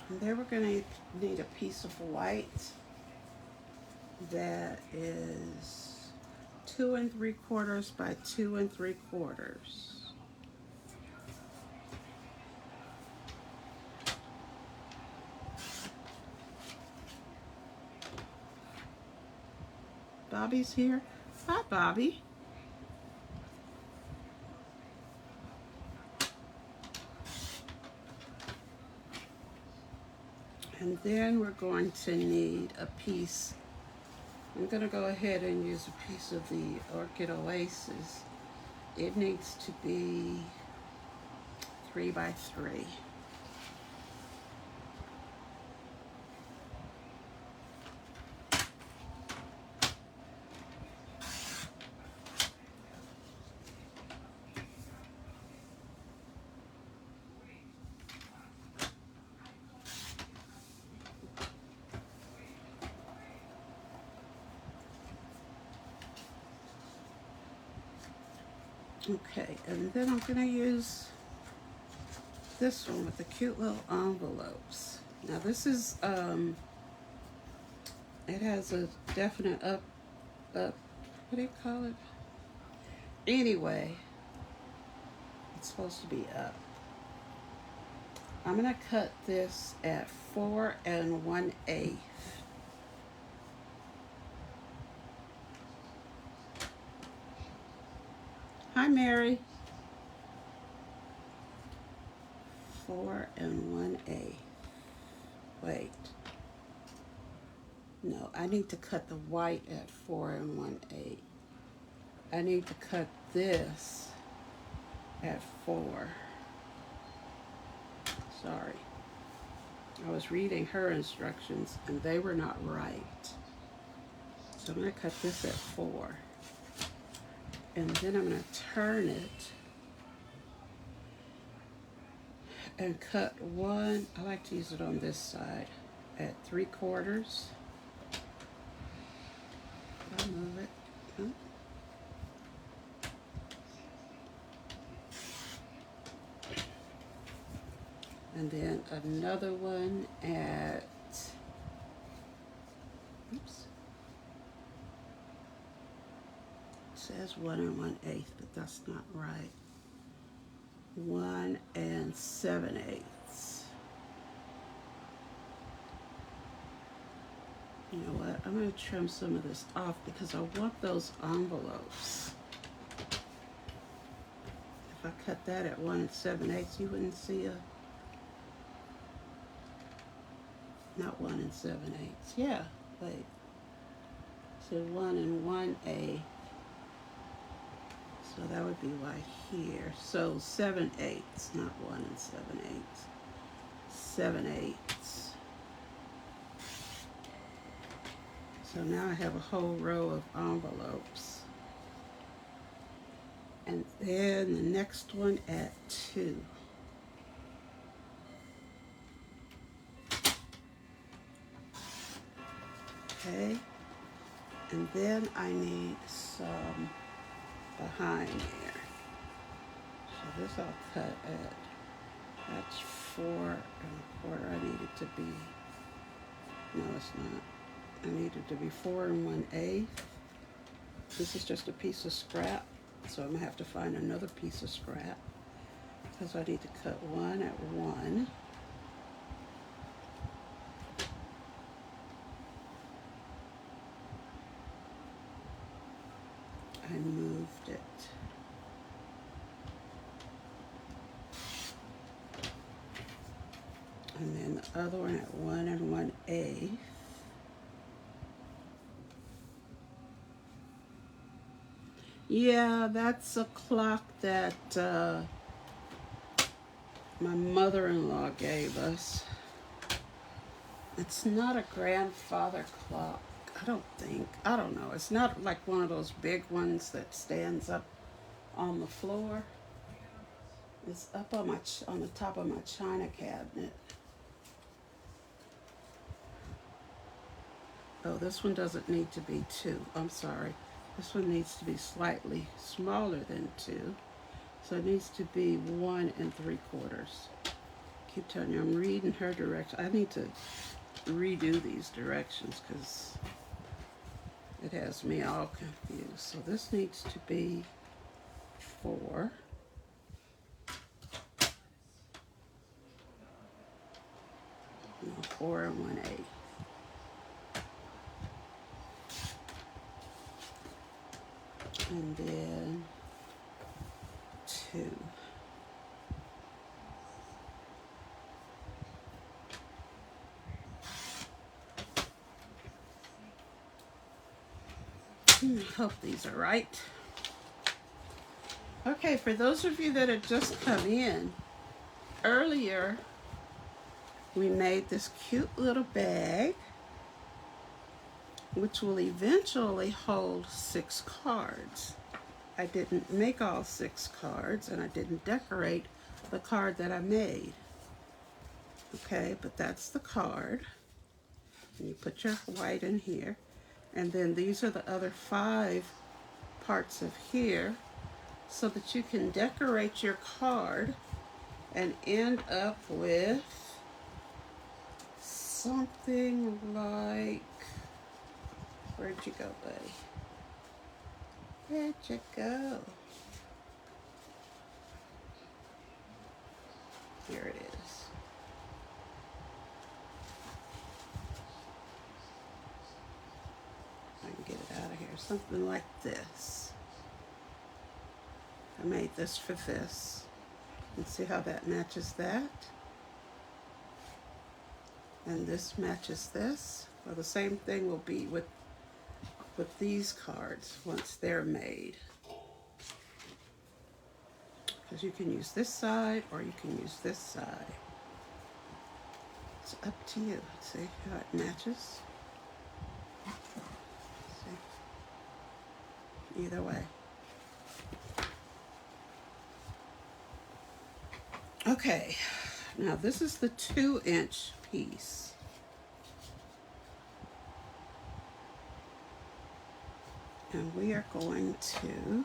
And then we're going to need a piece of white that is 2 3/4 by 2 3/4. Bobby's here. Hi, Bobby. And then we're going to need a piece. I'm going to go ahead and use a piece of the Orchid Oasis. It needs to be 3 by 3. Okay, and then I'm going to use this one with the cute little envelopes. Now this is, it has a definite up, what do you call it? Anyway, it's supposed to be up. I'm going to cut this at 4 1/8. Hi, Mary. 4 1/8. Wait. No, I need to cut the white at 4 1/8. I need to cut this at 4. Sorry. I was reading her instructions and they were not right. So I'm going to cut this at 4. And then I'm going to turn it and cut one. I like to use it on this side at 3/4. I'll move it. Huh? And then another one at, oops, it says 1 1/8, but that's not right. 1 7/8. You know what? I'm going to trim some of this off because I want those envelopes. If I cut that at 1 7/8, you wouldn't see a, not 1 7/8. Yeah, wait. So 1 1/8. So that would be right here. So 7/8, not 1 7/8. 7/8. So now I have a whole row of envelopes. And then the next one at 2. Okay. And then I need some behind there. So this I'll cut at, that's 4 1/4. I need it to be, no it's not. I need it to be 4 1/8. This is just a piece of scrap, so I'm going to have to find another piece of scrap because I need to cut one at 1. I moved it. And then the other one at 1 1/8. Yeah, that's a clock that my mother-in-law gave us. It's not a grandfather clock, I don't think. I don't know. It's not like one of those big ones that stands up on the floor. It's up on the top of my china cabinet. Oh, this one doesn't need to be 2. I'm sorry. This one needs to be slightly smaller than 2. So it needs to be 1 3/4. keep telling you, I'm reading her directions. I need to redo these directions because it has me all confused. So this needs to be 4. 4 and 1/8. And then 2. Hope these are right. Okay, for those of you that have just come in, earlier we made this cute little bag which will eventually hold 6 cards. I didn't make all 6 cards and I didn't decorate the card that I made. Okay, but that's the card. And you put your white in here. And then these are the other 5 parts of here so that you can decorate your card and end up with something like, where'd you go, buddy? Where'd you go? Here it is. I can get it out of here. Something like this. I made this for this. And see how that matches that? And this matches this. Well, the same thing will be with these cards once they're made. Because you can use this side or you can use this side. It's up to you. See how it matches? See? Either way. Okay, now this is the 2-inch piece. And we are going to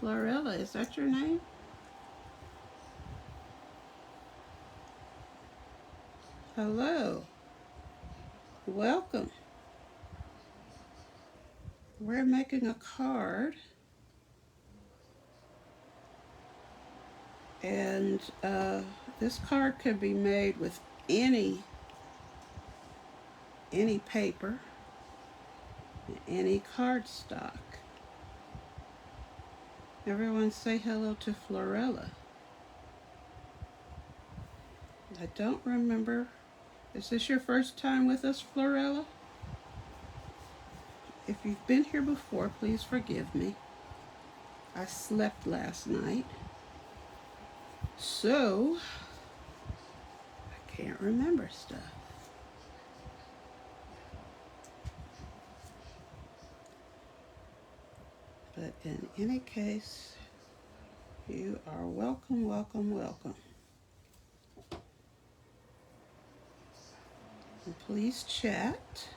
Florella, is that your name? Hello. Welcome. We're making a card. And this card can be made with any paper, any cardstock. Everyone say hello to Florella. I don't remember. Is this your first time with us, Florella? If you've been here before, please forgive me. I slept last night, so I can't remember stuff. But in any case, you are welcome, welcome, welcome. And please chat.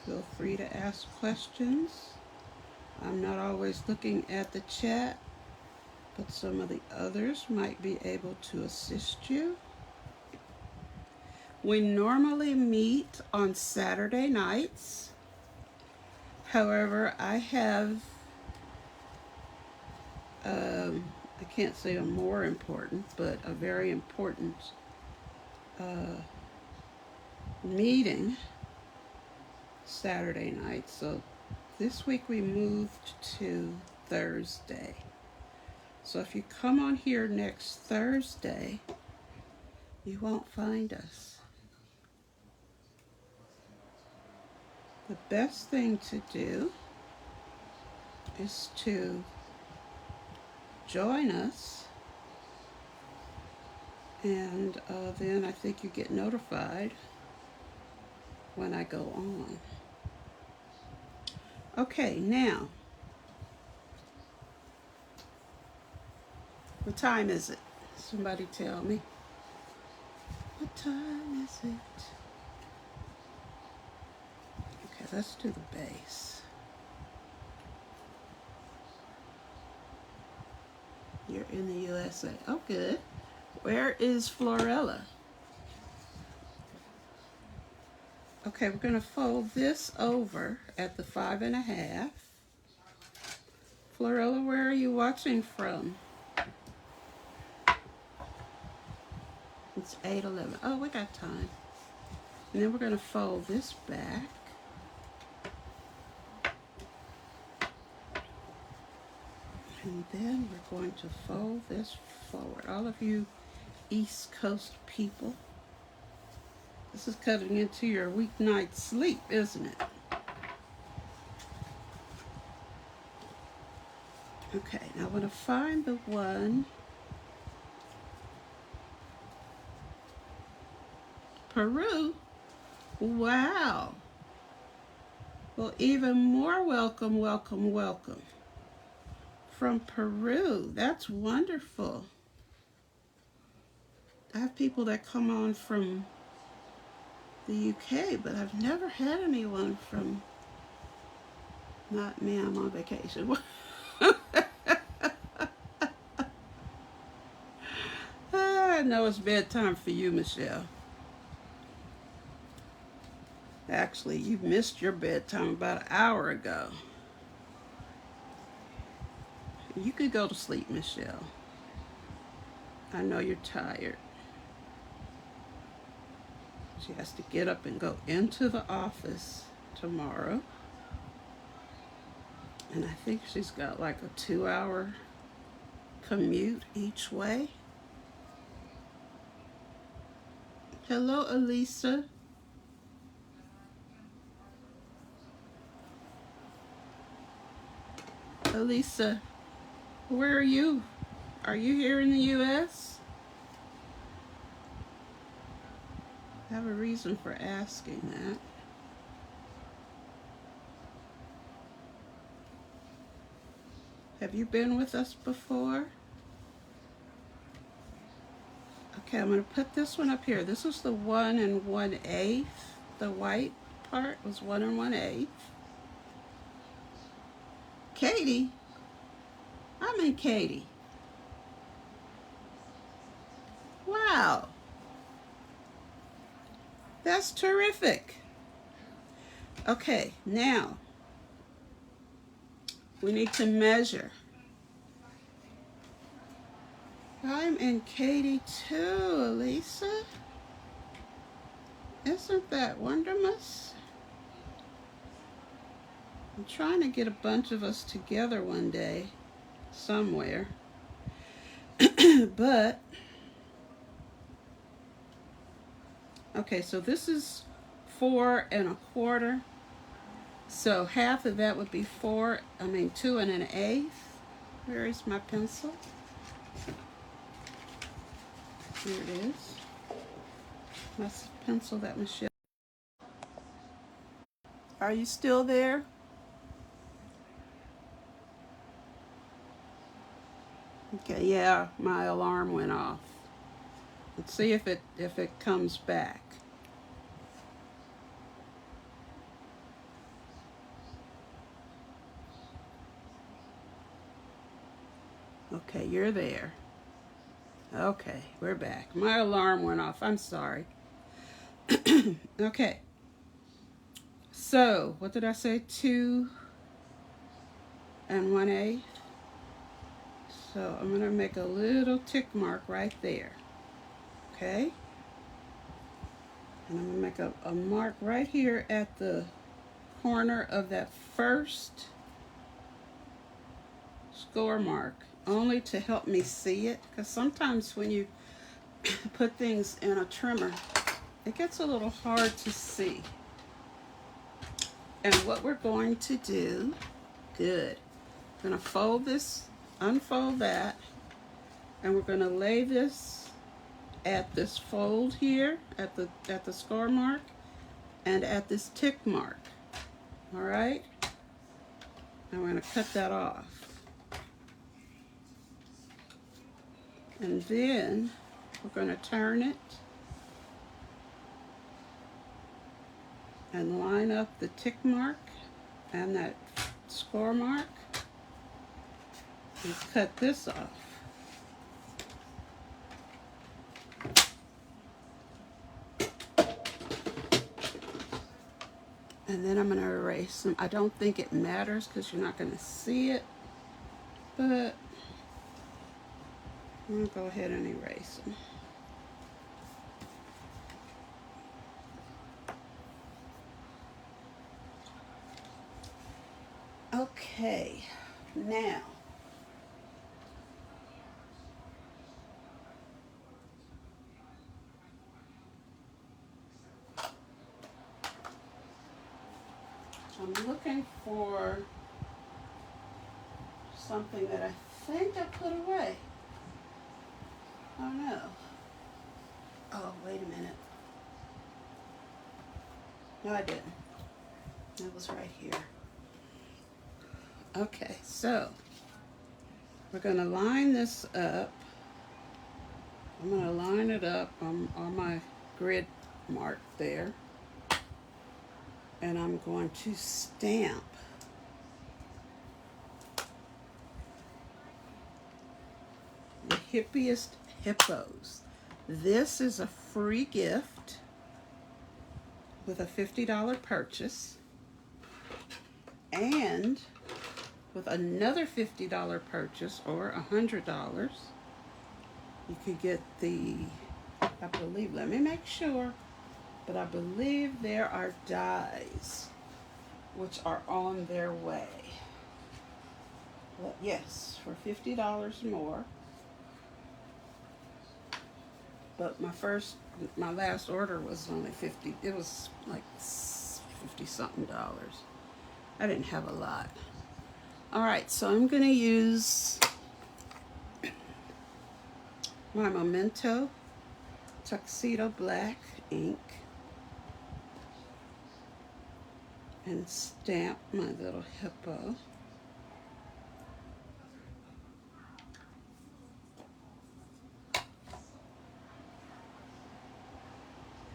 Feel free to ask questions. I'm not always looking at the chat, but some of the others might be able to assist you. We normally meet on Saturday nights. However, I have, I can't say a more important, but a very important meeting Saturday night. So this week we moved to Thursday. So if you come on here next Thursday, you won't find us. The best thing to do is to join us, and then I think you get notified when I go on. Okay, now, what time is it? Somebody tell me. What time is it? Okay, let's do the base. You're in the USA. Oh, good. Where is Florella? Okay, we're going to fold this over at the 5.5. Florella, where are you watching from? It's 8:11. Oh, we got time. And then we're going to fold this back. And then we're going to fold this forward. All of you East Coast people, this is cutting into your weeknight sleep, isn't it? Okay, now I'm going to find the one. Peru? Wow. Well, even more welcome, welcome, welcome. From Peru. That's wonderful. I have people that come on from the UK, but I've never had anyone from, not me, I'm on vacation. I know it's bedtime for you, Michelle. Actually, you missed your bedtime about an hour ago. You could go to sleep, Michelle. I know you're tired. She has to get up and go into the office tomorrow. And I think she's got like a 2-hour commute each way. Hello, Elisa. Elisa, where are you? Are you here in the U.S.? I have a reason for asking that. Have you been with us before? Okay, I'm going to put this one up here. This is the 1 1/8. The white part was 1 1/8. Katie? I mean Katie. Wow. That's terrific. Okay, now we need to measure. I'm in Katie too, Elisa. Isn't that wonderful? I'm trying to get a bunch of us together one day, somewhere. But, okay, so this is 4 1/4. So half of that would be 2 1/8. Where is my pencil? Here it is. My pencil that Michelle. Are you still there? Okay, yeah, my alarm went off. Let's see if it comes back. Okay, you're there. Okay, we're back. My alarm went off. I'm sorry. Okay. So, what did I say? 2 1/8. So, I'm going to make a little tick mark right there. Okay? And I'm going to make a mark right here at the corner of that first score mark, only to help me see it, because sometimes when you put things in a trimmer, it gets a little hard to see. And what we're going to do, good, I'm going to fold this, unfold that, and we're going to lay this at this fold here, at the score mark, and at this tick mark. All right? I'm going to cut that off. And then we're going to turn it and line up the tick mark and that score mark and cut this off. And then I'm going to erase them. I don't think it matters because you're not going to see it, but I'm going to go ahead and erase them. Okay, now I'm looking for something that I think I put away. Oh no. Oh, wait a minute. No, I didn't. It was right here. Okay, so we're going to line this up. I'm going to line it up on my grid mark there. And I'm going to stamp the hippiest hippos. This is a free gift with a $50 purchase, and with another $50 purchase or $100, you could get the, I believe, let me make sure, but I believe there are dies which are on their way. Well, yes, for $50 more. But my last order was only 50. It was like 50 something dollars. I didn't have a lot. All right, so I'm going to use my Memento Tuxedo Black ink and stamp my little hippo.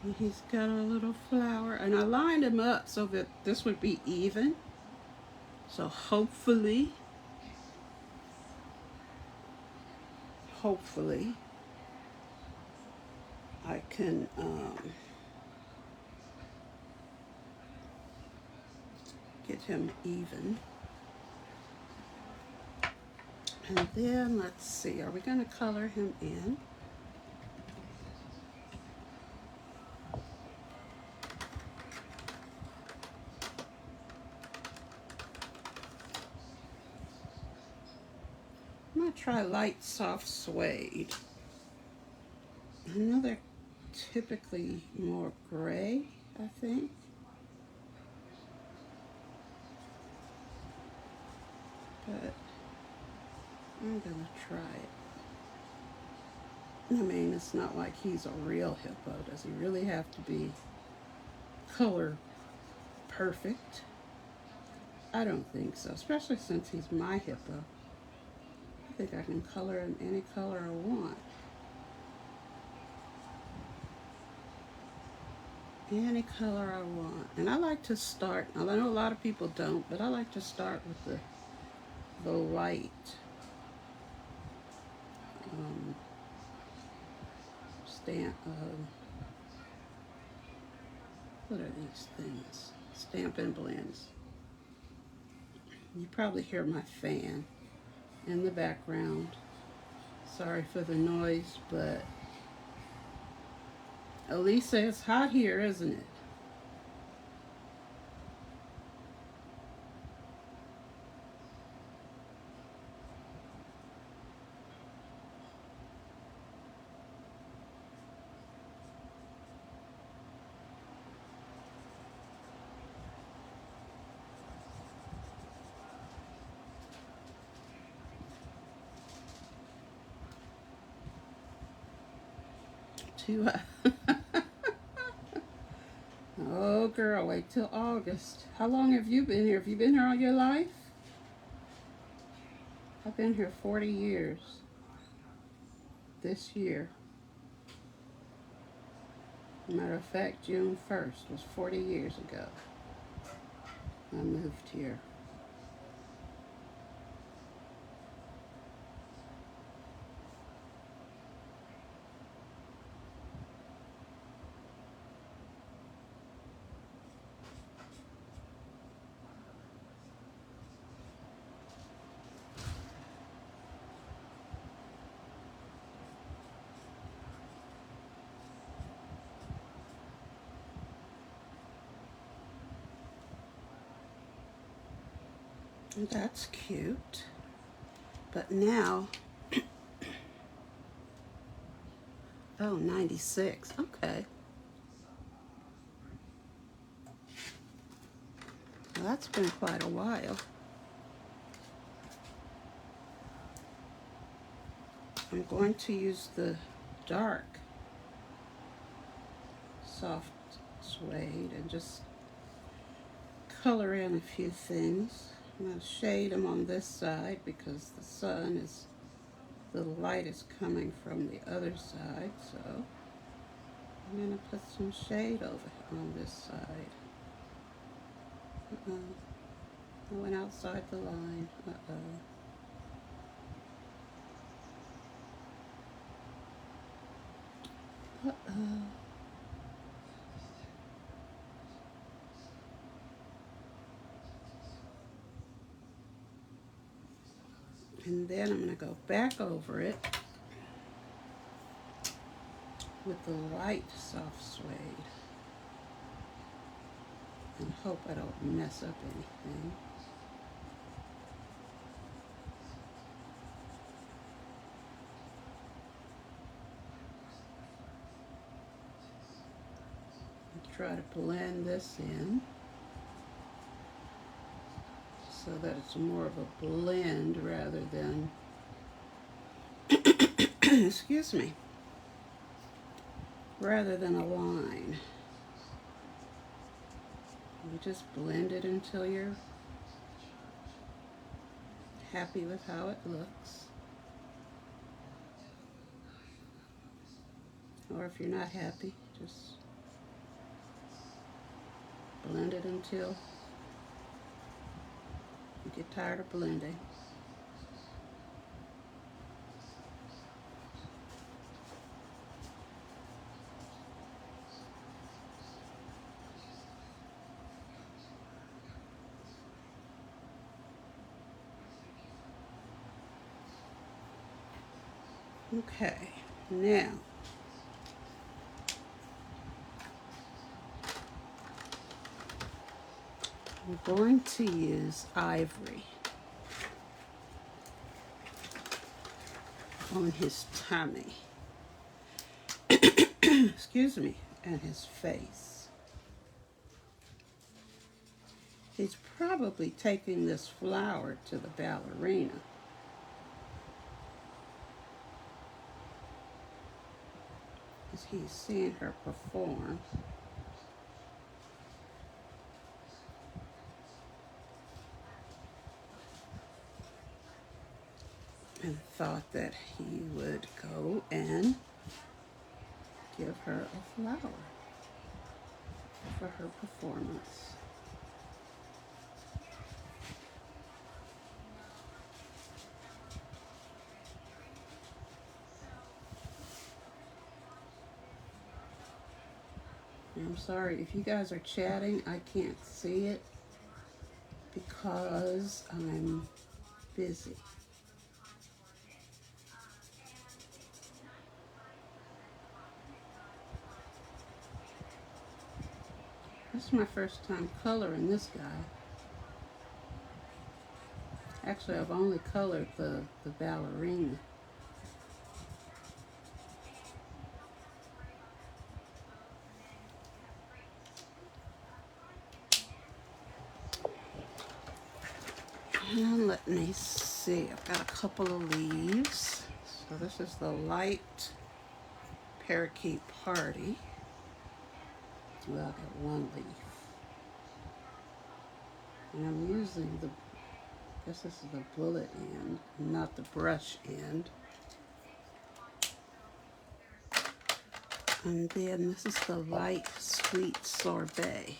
And he's got a little flower, and I lined him up so that this would be even. So hopefully I can get him even. And then let's see, are we going to color him in? I'm going to try light soft suede. I know they're typically more gray, I think. But I'm going to try it. I mean, it's not like he's a real hippo. Does he really have to be color perfect? I don't think so, especially since he's my hippo. I think I can color him any color I want. Any color I want. And I like to start, I know a lot of people don't, but I like to start with the light what are these things? Stampin' Blends. You probably hear my fan in the background. Sorry for the noise, but Elisa, it's hot here, isn't it? Too Oh, girl, wait till August. How long have you been here? Have you been here all your life? I've been here 40 years. This year. Matter of fact, June 1st was 40 years ago. I moved here. That's cute. But now, oh, 96. Okay. Well, that's been quite a while. I'm going to use the dark soft suede and just color in a few things. I'm going to shade them on this side because the light is coming from the other side, so I'm going to put some shade over on this side. I went outside the line. And then I'm going to go back over it with the light soft suede and hope I don't mess up anything. And try to blend this in so that it's more of a blend rather than excuse me, rather than a line. You just blend it until you're happy with how it looks. Or if you're not happy, just blend it until you get tired of blending. Okay, now we're going to use ivory on his tummy, excuse me, and his face. He's probably taking this flower to the ballerina. As he's seeing her perform. And thought that he would go and give her a flower for her performance. I'm sorry, if you guys are chatting, I can't see it because I'm busy. This is my first time coloring this guy. Actually, I've only colored the ballerina. And let me see, I've got a couple of leaves. So this is the light parakeet party. Well, I've got one leaf. And I'm using the, I guess this is the bullet end, not the brush end. And then this is the light sweet sorbet.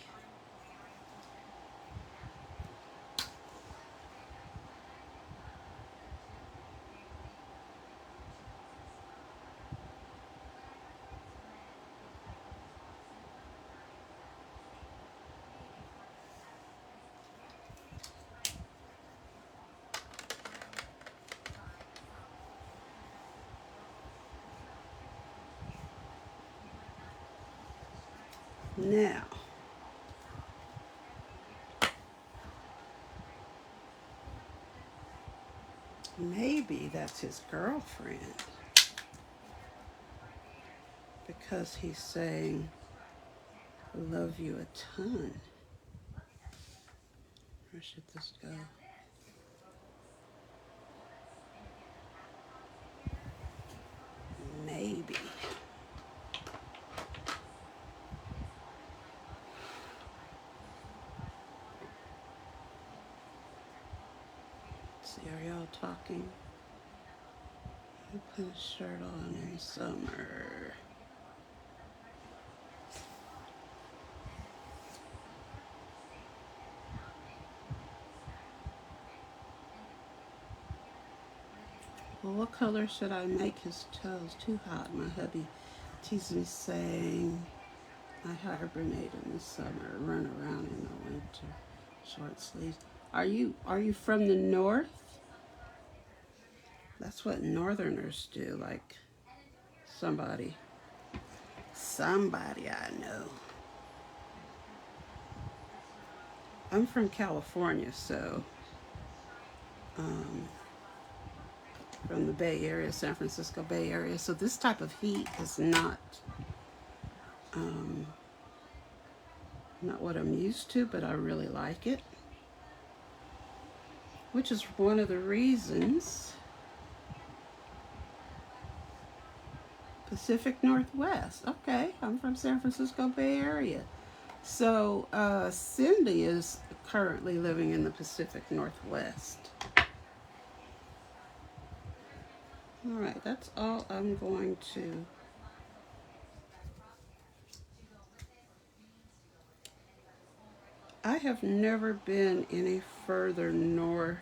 Now, Maybe that's his girlfriend, because he's saying, love you a ton. Where should this go? Maybe. Let's see, are y'all talking? I put a shirt on in summer. Well, what color should I make his toes? Too hot. My hubby teases me saying I hibernate in the summer, run around in the winter. Short sleeves. Are you from the north? That's what northerners do, like somebody I know. I'm from California, so from the Bay Area, San Francisco Bay Area. So this type of heat is not what I'm used to, but I really like it. Which is one of the reasons Pacific Northwest. Okay, I'm from San Francisco Bay Area. So Cindy is currently living in the Pacific Northwest. All right, that's all I'm going to. I have never been any further north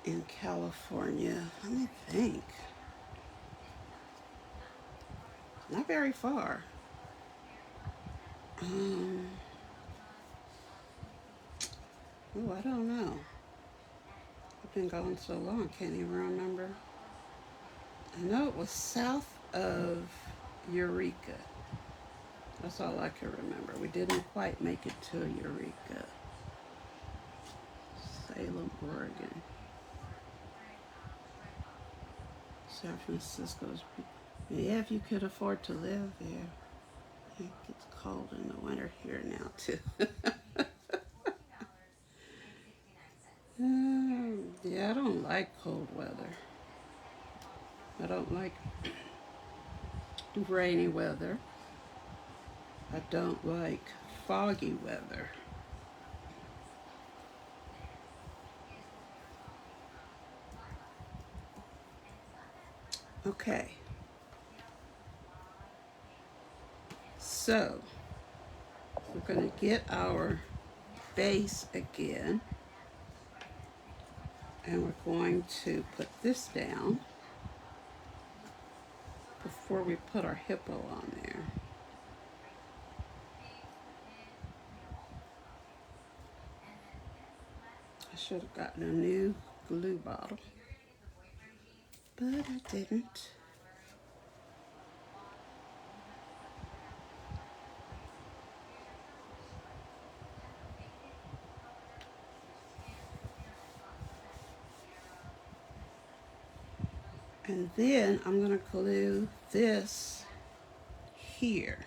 in California. Let me think. Not very far. Oh, I don't know. I've been gone so long, I can't even remember. I know it was south of Eureka. That's all I can remember. We didn't quite make it to Eureka. Salem, Oregon. San Francisco's. Yeah, if you could afford to live there. It gets cold in the winter here now, too. Yeah, I don't like cold weather. I don't like rainy weather. I don't like foggy weather. Okay. So, we're going to get our base again. And we're going to put this down before we put our hippo on there. I should have gotten a new glue bottle, but I didn't. And then I'm going to glue this here.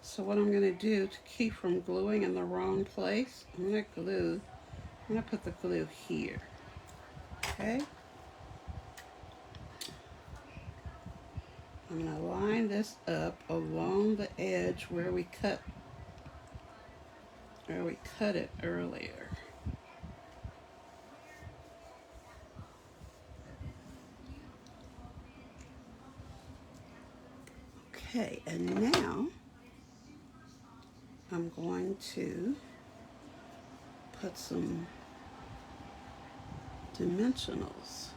So what I'm going to do to keep from gluing in the wrong place, I'm going to put the glue here. Okay? I'm going to line this up along the edge where we cut it earlier. Okay, and now I'm going to put some dimensionals.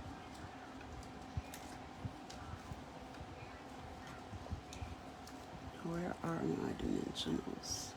Where are my dimensionals?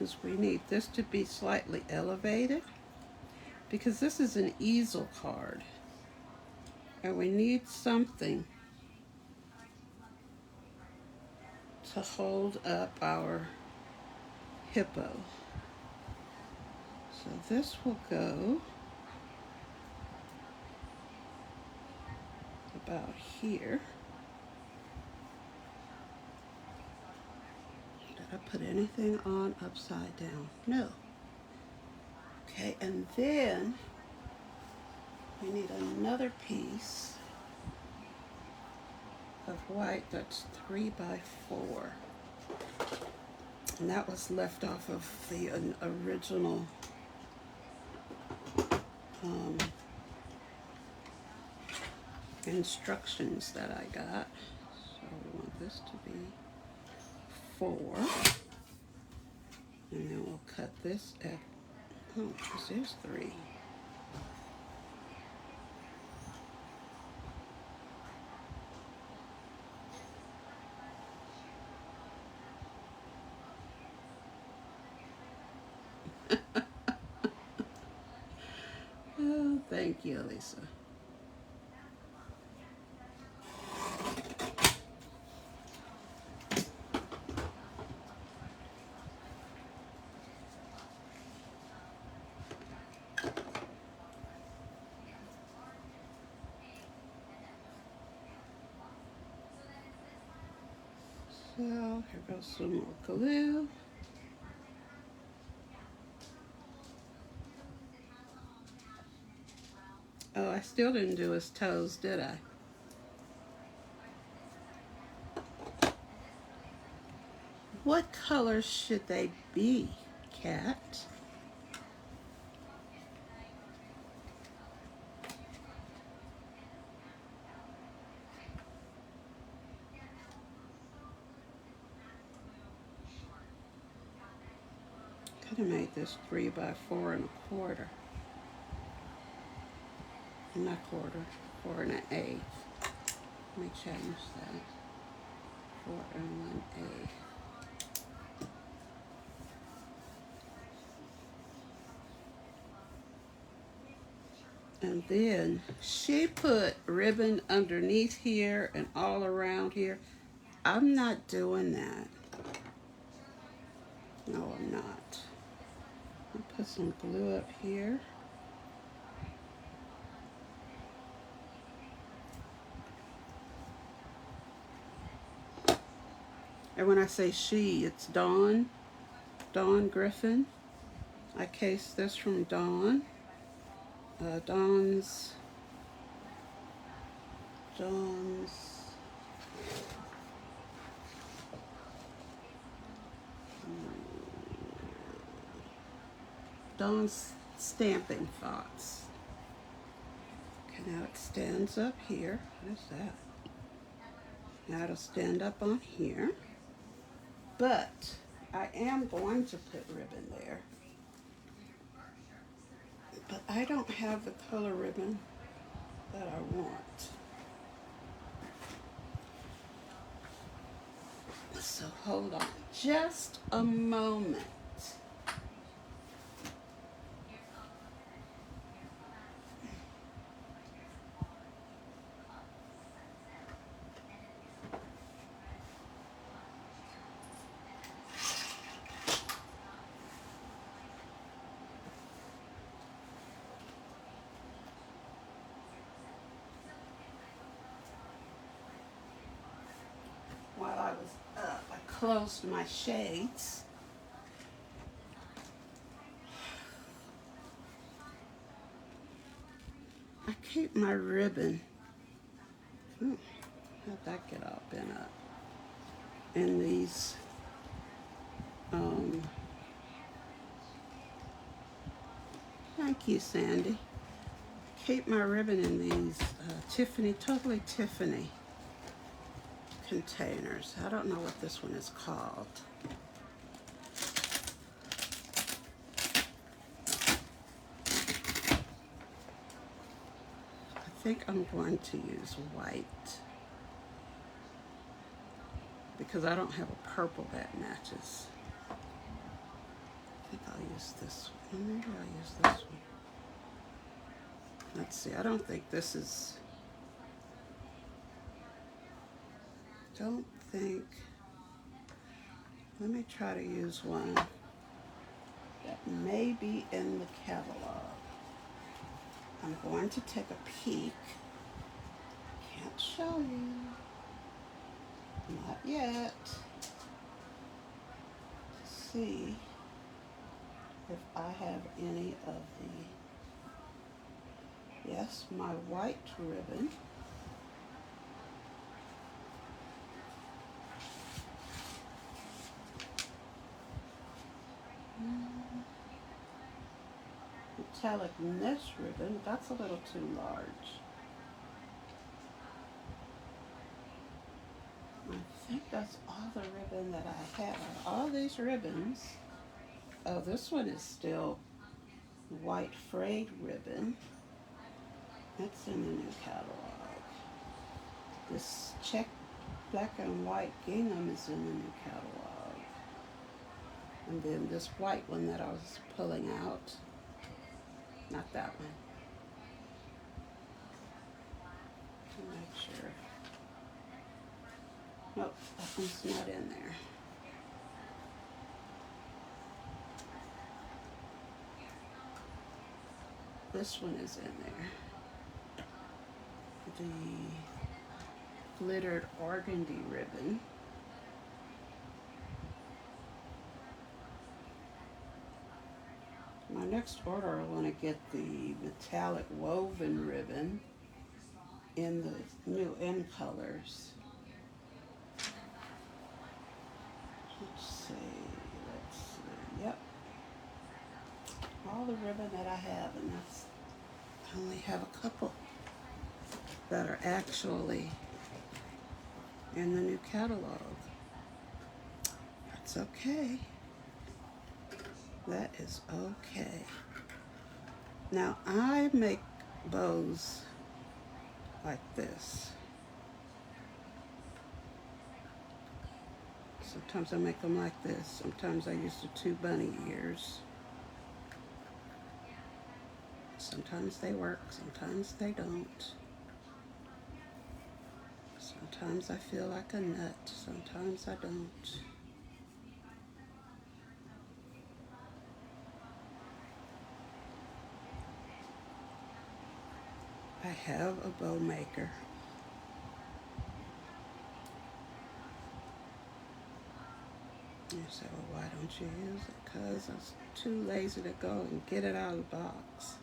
is we need this to be slightly elevated because this is an easel card. And we need something to hold up our hippo. So this will go about here. Did I put anything on upside down? No. Okay, and then we need another piece of white that's 3 by 4. And that was left off of the original instructions that I got. So we want this to be 4. And then we'll cut this at, oh, this is 3. Oh, thank you, Lisa. So here goes some more glue. Oh, I still didn't do his toes, did I? What colors should they be, Cat? Could have made this 3 by 4 1/4. Not quarter, 4 1/8. Let me change that. 4 1/8. And then she put ribbon underneath here and all around here. I'm not doing that. No, I'm not. I'll put some glue up here. And when I say she, it's Dawn Griffin. I cased this from Dawn's Stamping Thoughts. Okay, now it stands up here. What is that? Now it'll stand up on here. But I am going to put ribbon there. But I don't have the color ribbon that I want. So hold on just a moment. While I was up, I closed my shades. I keep my ribbon. How'd that get all bent up? In these thank you, Sandy. Keep my ribbon in these totally Tiffany containers. I don't know what this one is called. I think I'm going to use white because I don't have a purple that matches. use this one. Maybe I'll use this one. Let's see, I don't think this is, don't think, let me try to use one that may be in the catalog. I'm going to take a peek. Can't show you. Not yet. See if I have any of the, yes, my white ribbon. Metallic mesh ribbon, that's a little too large. I think that's all the ribbon that I have. All these ribbons. Oh, this one is still white frayed ribbon. That's in the new catalog. This check black and white gingham is in the new catalog. And then this white one that I was pulling out. Not that one. To make sure. Nope, that one's not in there. This one is in there. The glittered organdy ribbon. My next order, I want to get the metallic woven ribbon in the new end colors. Let's see. Yep. All the ribbon that I have, and that's, I only have a couple that are actually in the new catalog. That's okay. That is okay. Now I make bows like this. Sometimes I make them like this. Sometimes I use the 2 bunny ears. Sometimes they work, sometimes they don't. Sometimes I feel like a nut, sometimes I don't. I have a bow maker. You say, well, why don't you use it? Because I was too lazy to go and get it out of the box.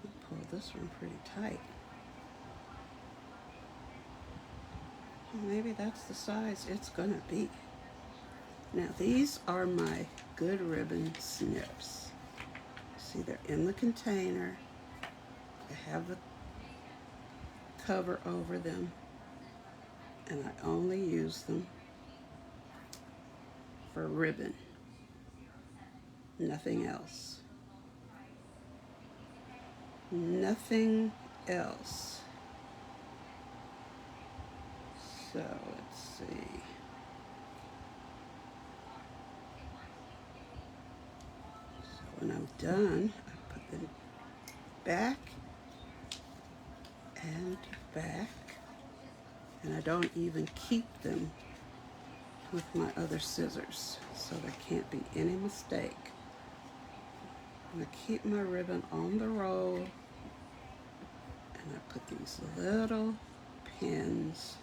I pulled this one pretty tight. Well, maybe that's the size it's gonna be. Now these are my good ribbon snips. See, they're in the container. I have the cover over them, and I only use them for ribbon, nothing else. Nothing else. So let's see. So when I'm done, I put them back and back, and I don't even keep them with my other scissors, so there can't be any mistake. I'm going to keep my ribbon on the roll, and I put these little pins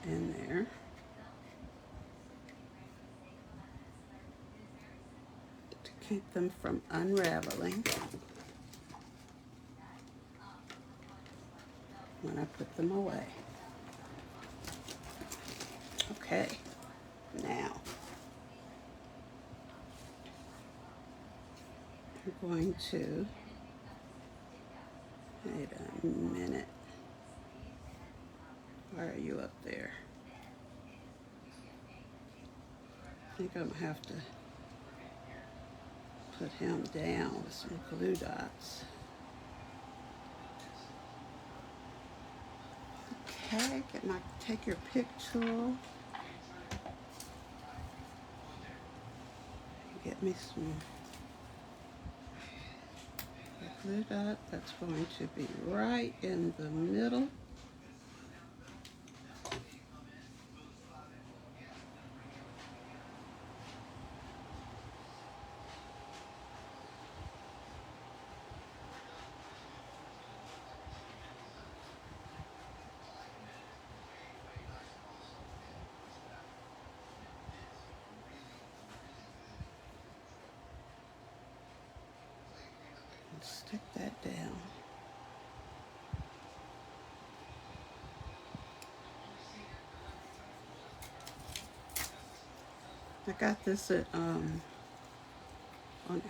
in there. To keep them from unraveling when I put them away. Okay, now I'm going to, wait a minute, why are you up there? I think I'm gonna have to put him down with some glue dots. Okay, take your pick tool. Get me some glue dot that's going to be right in the middle. Stick that down. I got this at on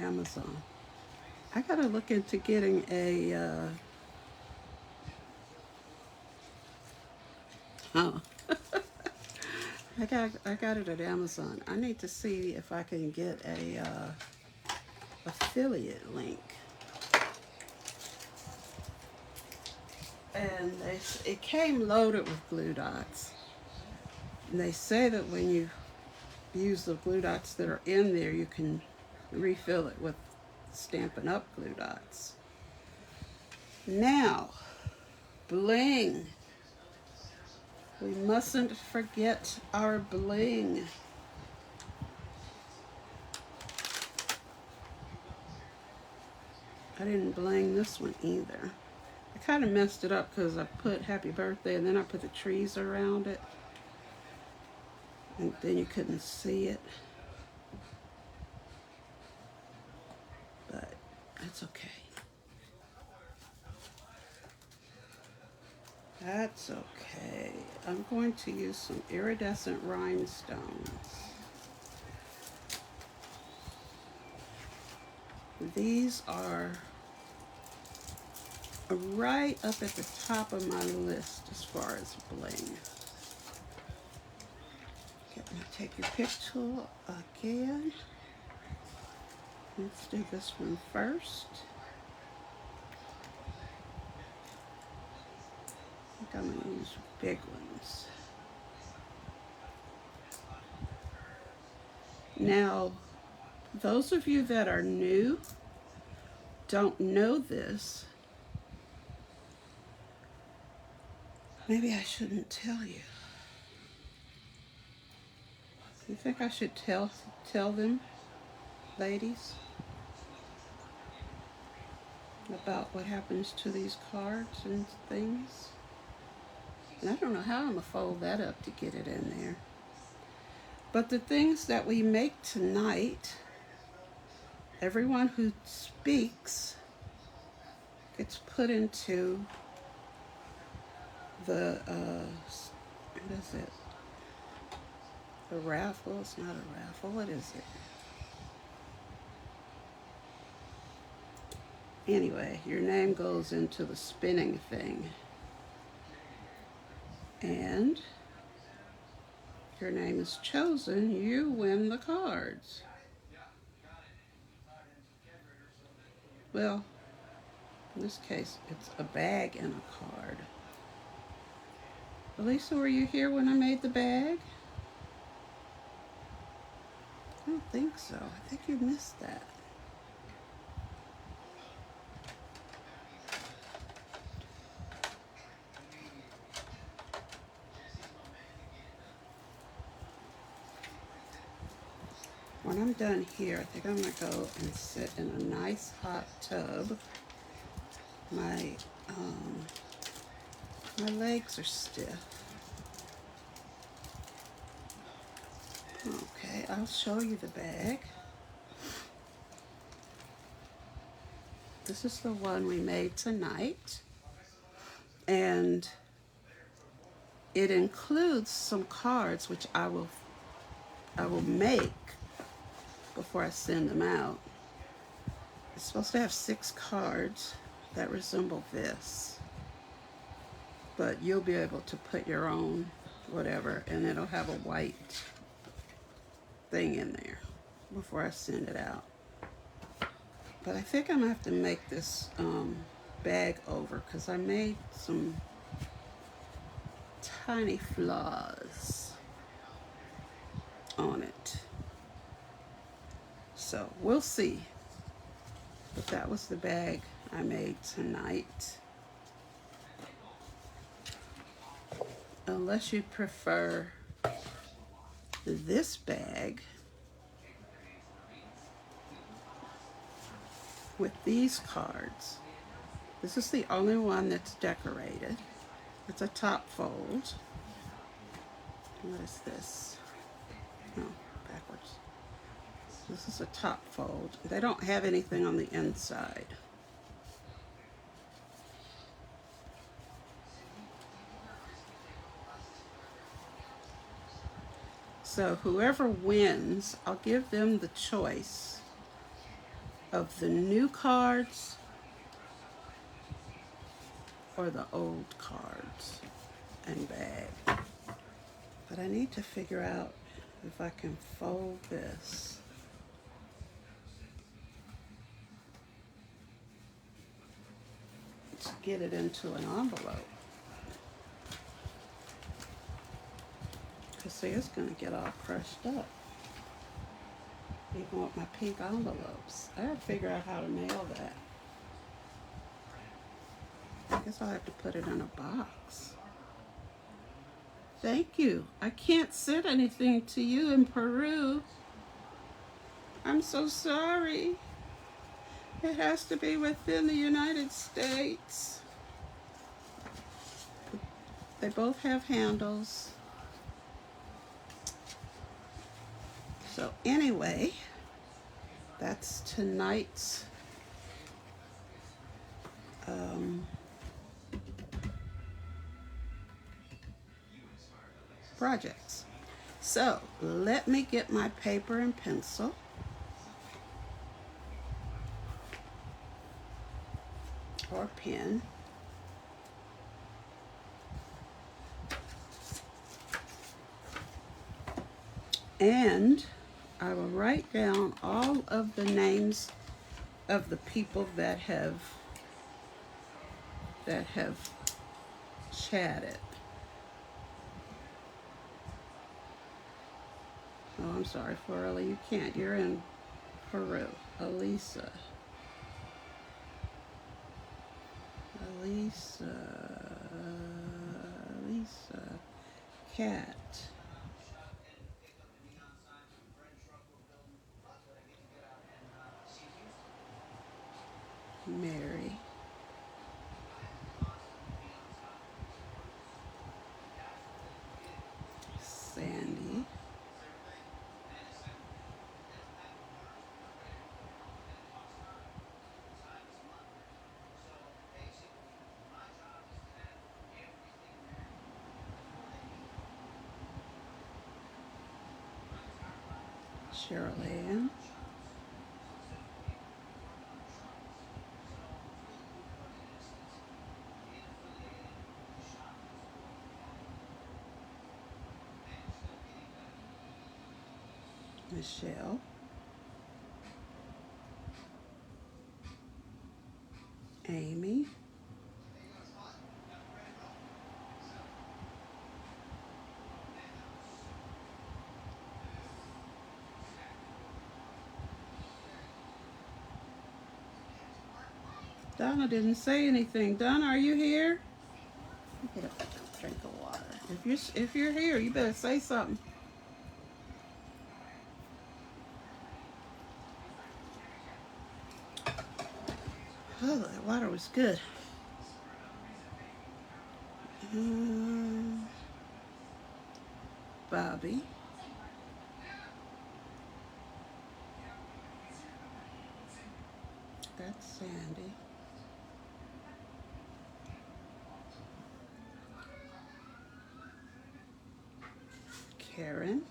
Amazon. I gotta look into getting a oh. I got it at Amazon. I need to see if I can get a affiliate link. And it came loaded with glue dots. And they say that when you use the glue dots that are in there, you can refill it with Stampin' Up glue dots. Now, bling. We mustn't forget our bling. I didn't bling this one either. I kind of messed it up because I put happy birthday and then I put the trees around it. And then you couldn't see it. But that's okay. That's okay. I'm going to use some iridescent rhinestones. These are right up at the top of my list as far as bling. Take your pick tool again. Let's do this one first. I think I'm going to use big ones. Now, those of you that are new, don't know this, maybe I shouldn't tell you. You think I should tell them, ladies, about what happens to these cards and things? And I don't know how I'm going to fold that up to get it in there. But the things that we make tonight, everyone who speaks gets put into the, what is it? A raffle? It's not a raffle. What is it? Anyway, your name goes into the spinning thing. And if your name is chosen, you win the cards. Well, in this case, it's a bag and a card. Elisa, were you here when I made the bag? I don't think so. I think you missed that. When I'm done here, I think I'm going to go and sit in a nice hot tub. My legs are stiff. Okay, I'll show you the bag. This is the one we made tonight. And it includes some cards, which I will make before I send them out. It's supposed to have 6 cards that resemble this. But you'll be able to put your own whatever, and it'll have a white thing in there before I send it out. But I think I'm going to have to make this bag over because I made some tiny flaws on it. So we'll see. But that was the bag I made tonight. Unless you prefer this bag with these cards. This is the only one that's decorated. It's a top fold. What is this? No, backwards. This is a top fold. They don't have anything on the inside. So whoever wins, I'll give them the choice of the new cards or the old cards and bag. But I need to figure out if I can fold this. To get it into an envelope. Because see, it's going to get all crushed up. Even with my pink envelopes. I gotta figure out how to mail that. I guess I'll have to put it in a box. Thank you. I can't send anything to you in Peru. I'm so sorry. It has to be within the United States. They both have handles. So anyway, that's tonight's projects. So let me get my paper and pencil. Or pen. And I will write down all of the names of the people that have chatted. Oh, I'm sorry, Florella, you can't. You're in Peru. Elisa, Cat, Mary, Sandy, Cheryl Ann, Michelle, Amy, Donna didn't say anything. Donna, are you here? Get a drink of water. If you're here, you better say something. Oh, that water was good. Bobby. That's Sandy. Karen.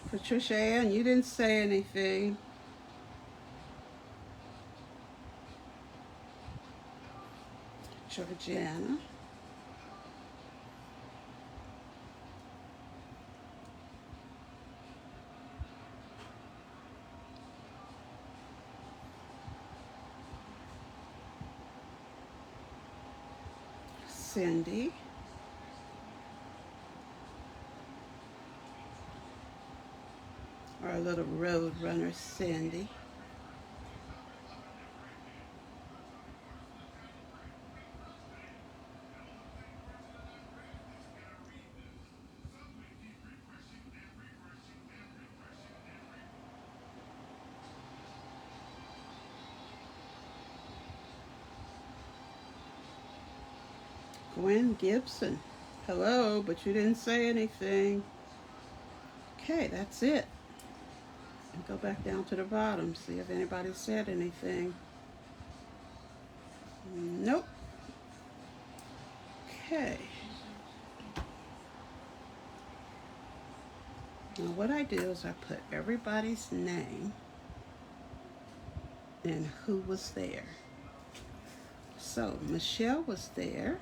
Patricia Ann, you didn't say anything. Georgiana. Cindy. Our little road runner, Cindy. Gwen Gibson. Hello, but you didn't say anything. Okay, that's it. And go back down to the bottom, see if anybody said anything. Nope. Okay. Now what I do is I put everybody's name and who was there. So Michelle was there,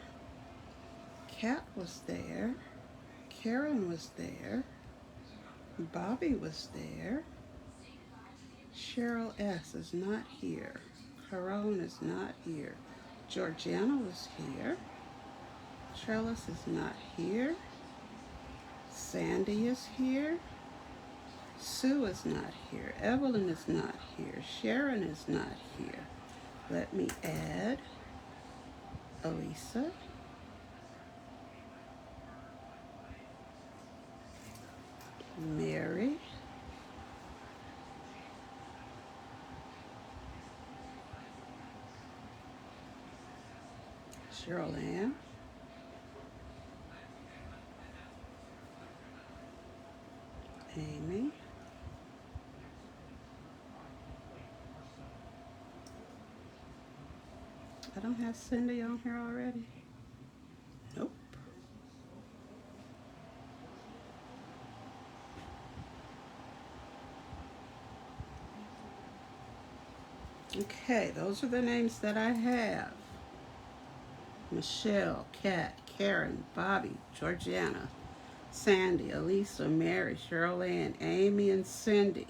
Kat was there, Karen was there, Bobby was there, Cheryl S. is not here, Caron is not here, Georgiana was here, Trellis is not here, Sandy is here, Sue is not here, Evelyn is not here, Sharon is not here. Let me add Elisa, Mary, Cheryl Ann, Amy, I don't have Cindy on here already. Nope. Okay, those are the names that I have. Michelle, Kat, Karen, Bobby, Georgiana, Sandy, Elisa, Mary, Cheryl Ann, Amy, and Cindy.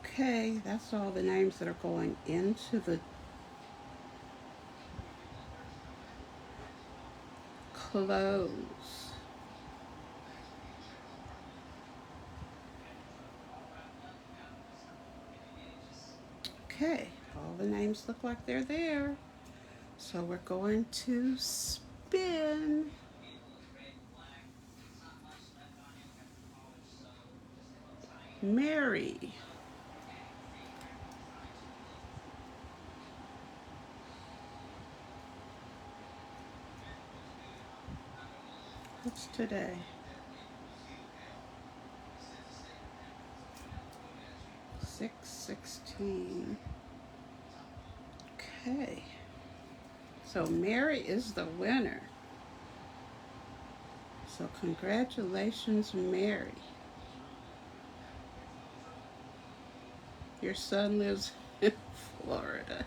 Okay, that's all the names that are going into the close. Okay, all the names look like they're there. So we're going to spin. Mary. What's today? 6/16. Okay. So Mary is the winner. So congratulations, Mary. Your son lives in Florida.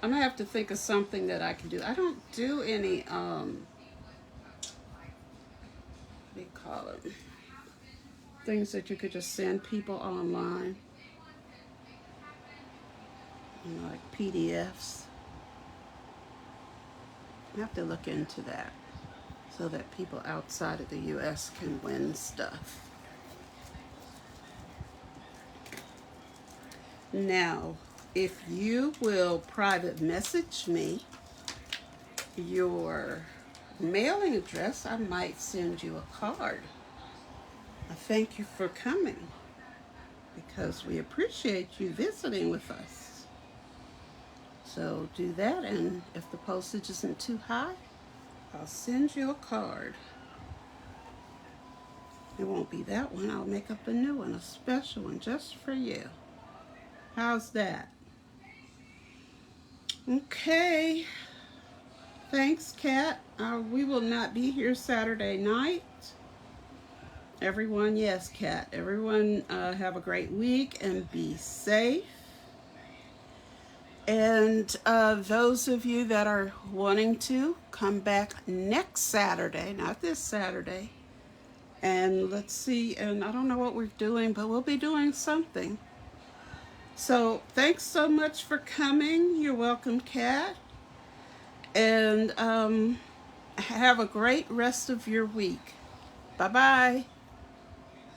I'm gonna have to think of something that I can do. I don't do any what do you call it? Things that you could just send people online. You know, like PDFs. I have to look into that so that people outside of the US can win stuff. Now, if you will private message me your mailing address, I might send you a card. I thank you for coming because we appreciate you visiting with us. So do that, and if the postage isn't too high, I'll send you a card. It won't be that one. I'll make up a new one, a special one just for you. How's that? Okay. Thanks, Kat. We will not be here Saturday night. Everyone, yes, Kat. Everyone have a great week and be safe. And those of you that are wanting to come back next Saturday, not this Saturday, and let's see, and I don't know what we're doing, but we'll be doing something. So thanks so much for coming. You're welcome, Kat. And have a great rest of your week. Bye-bye.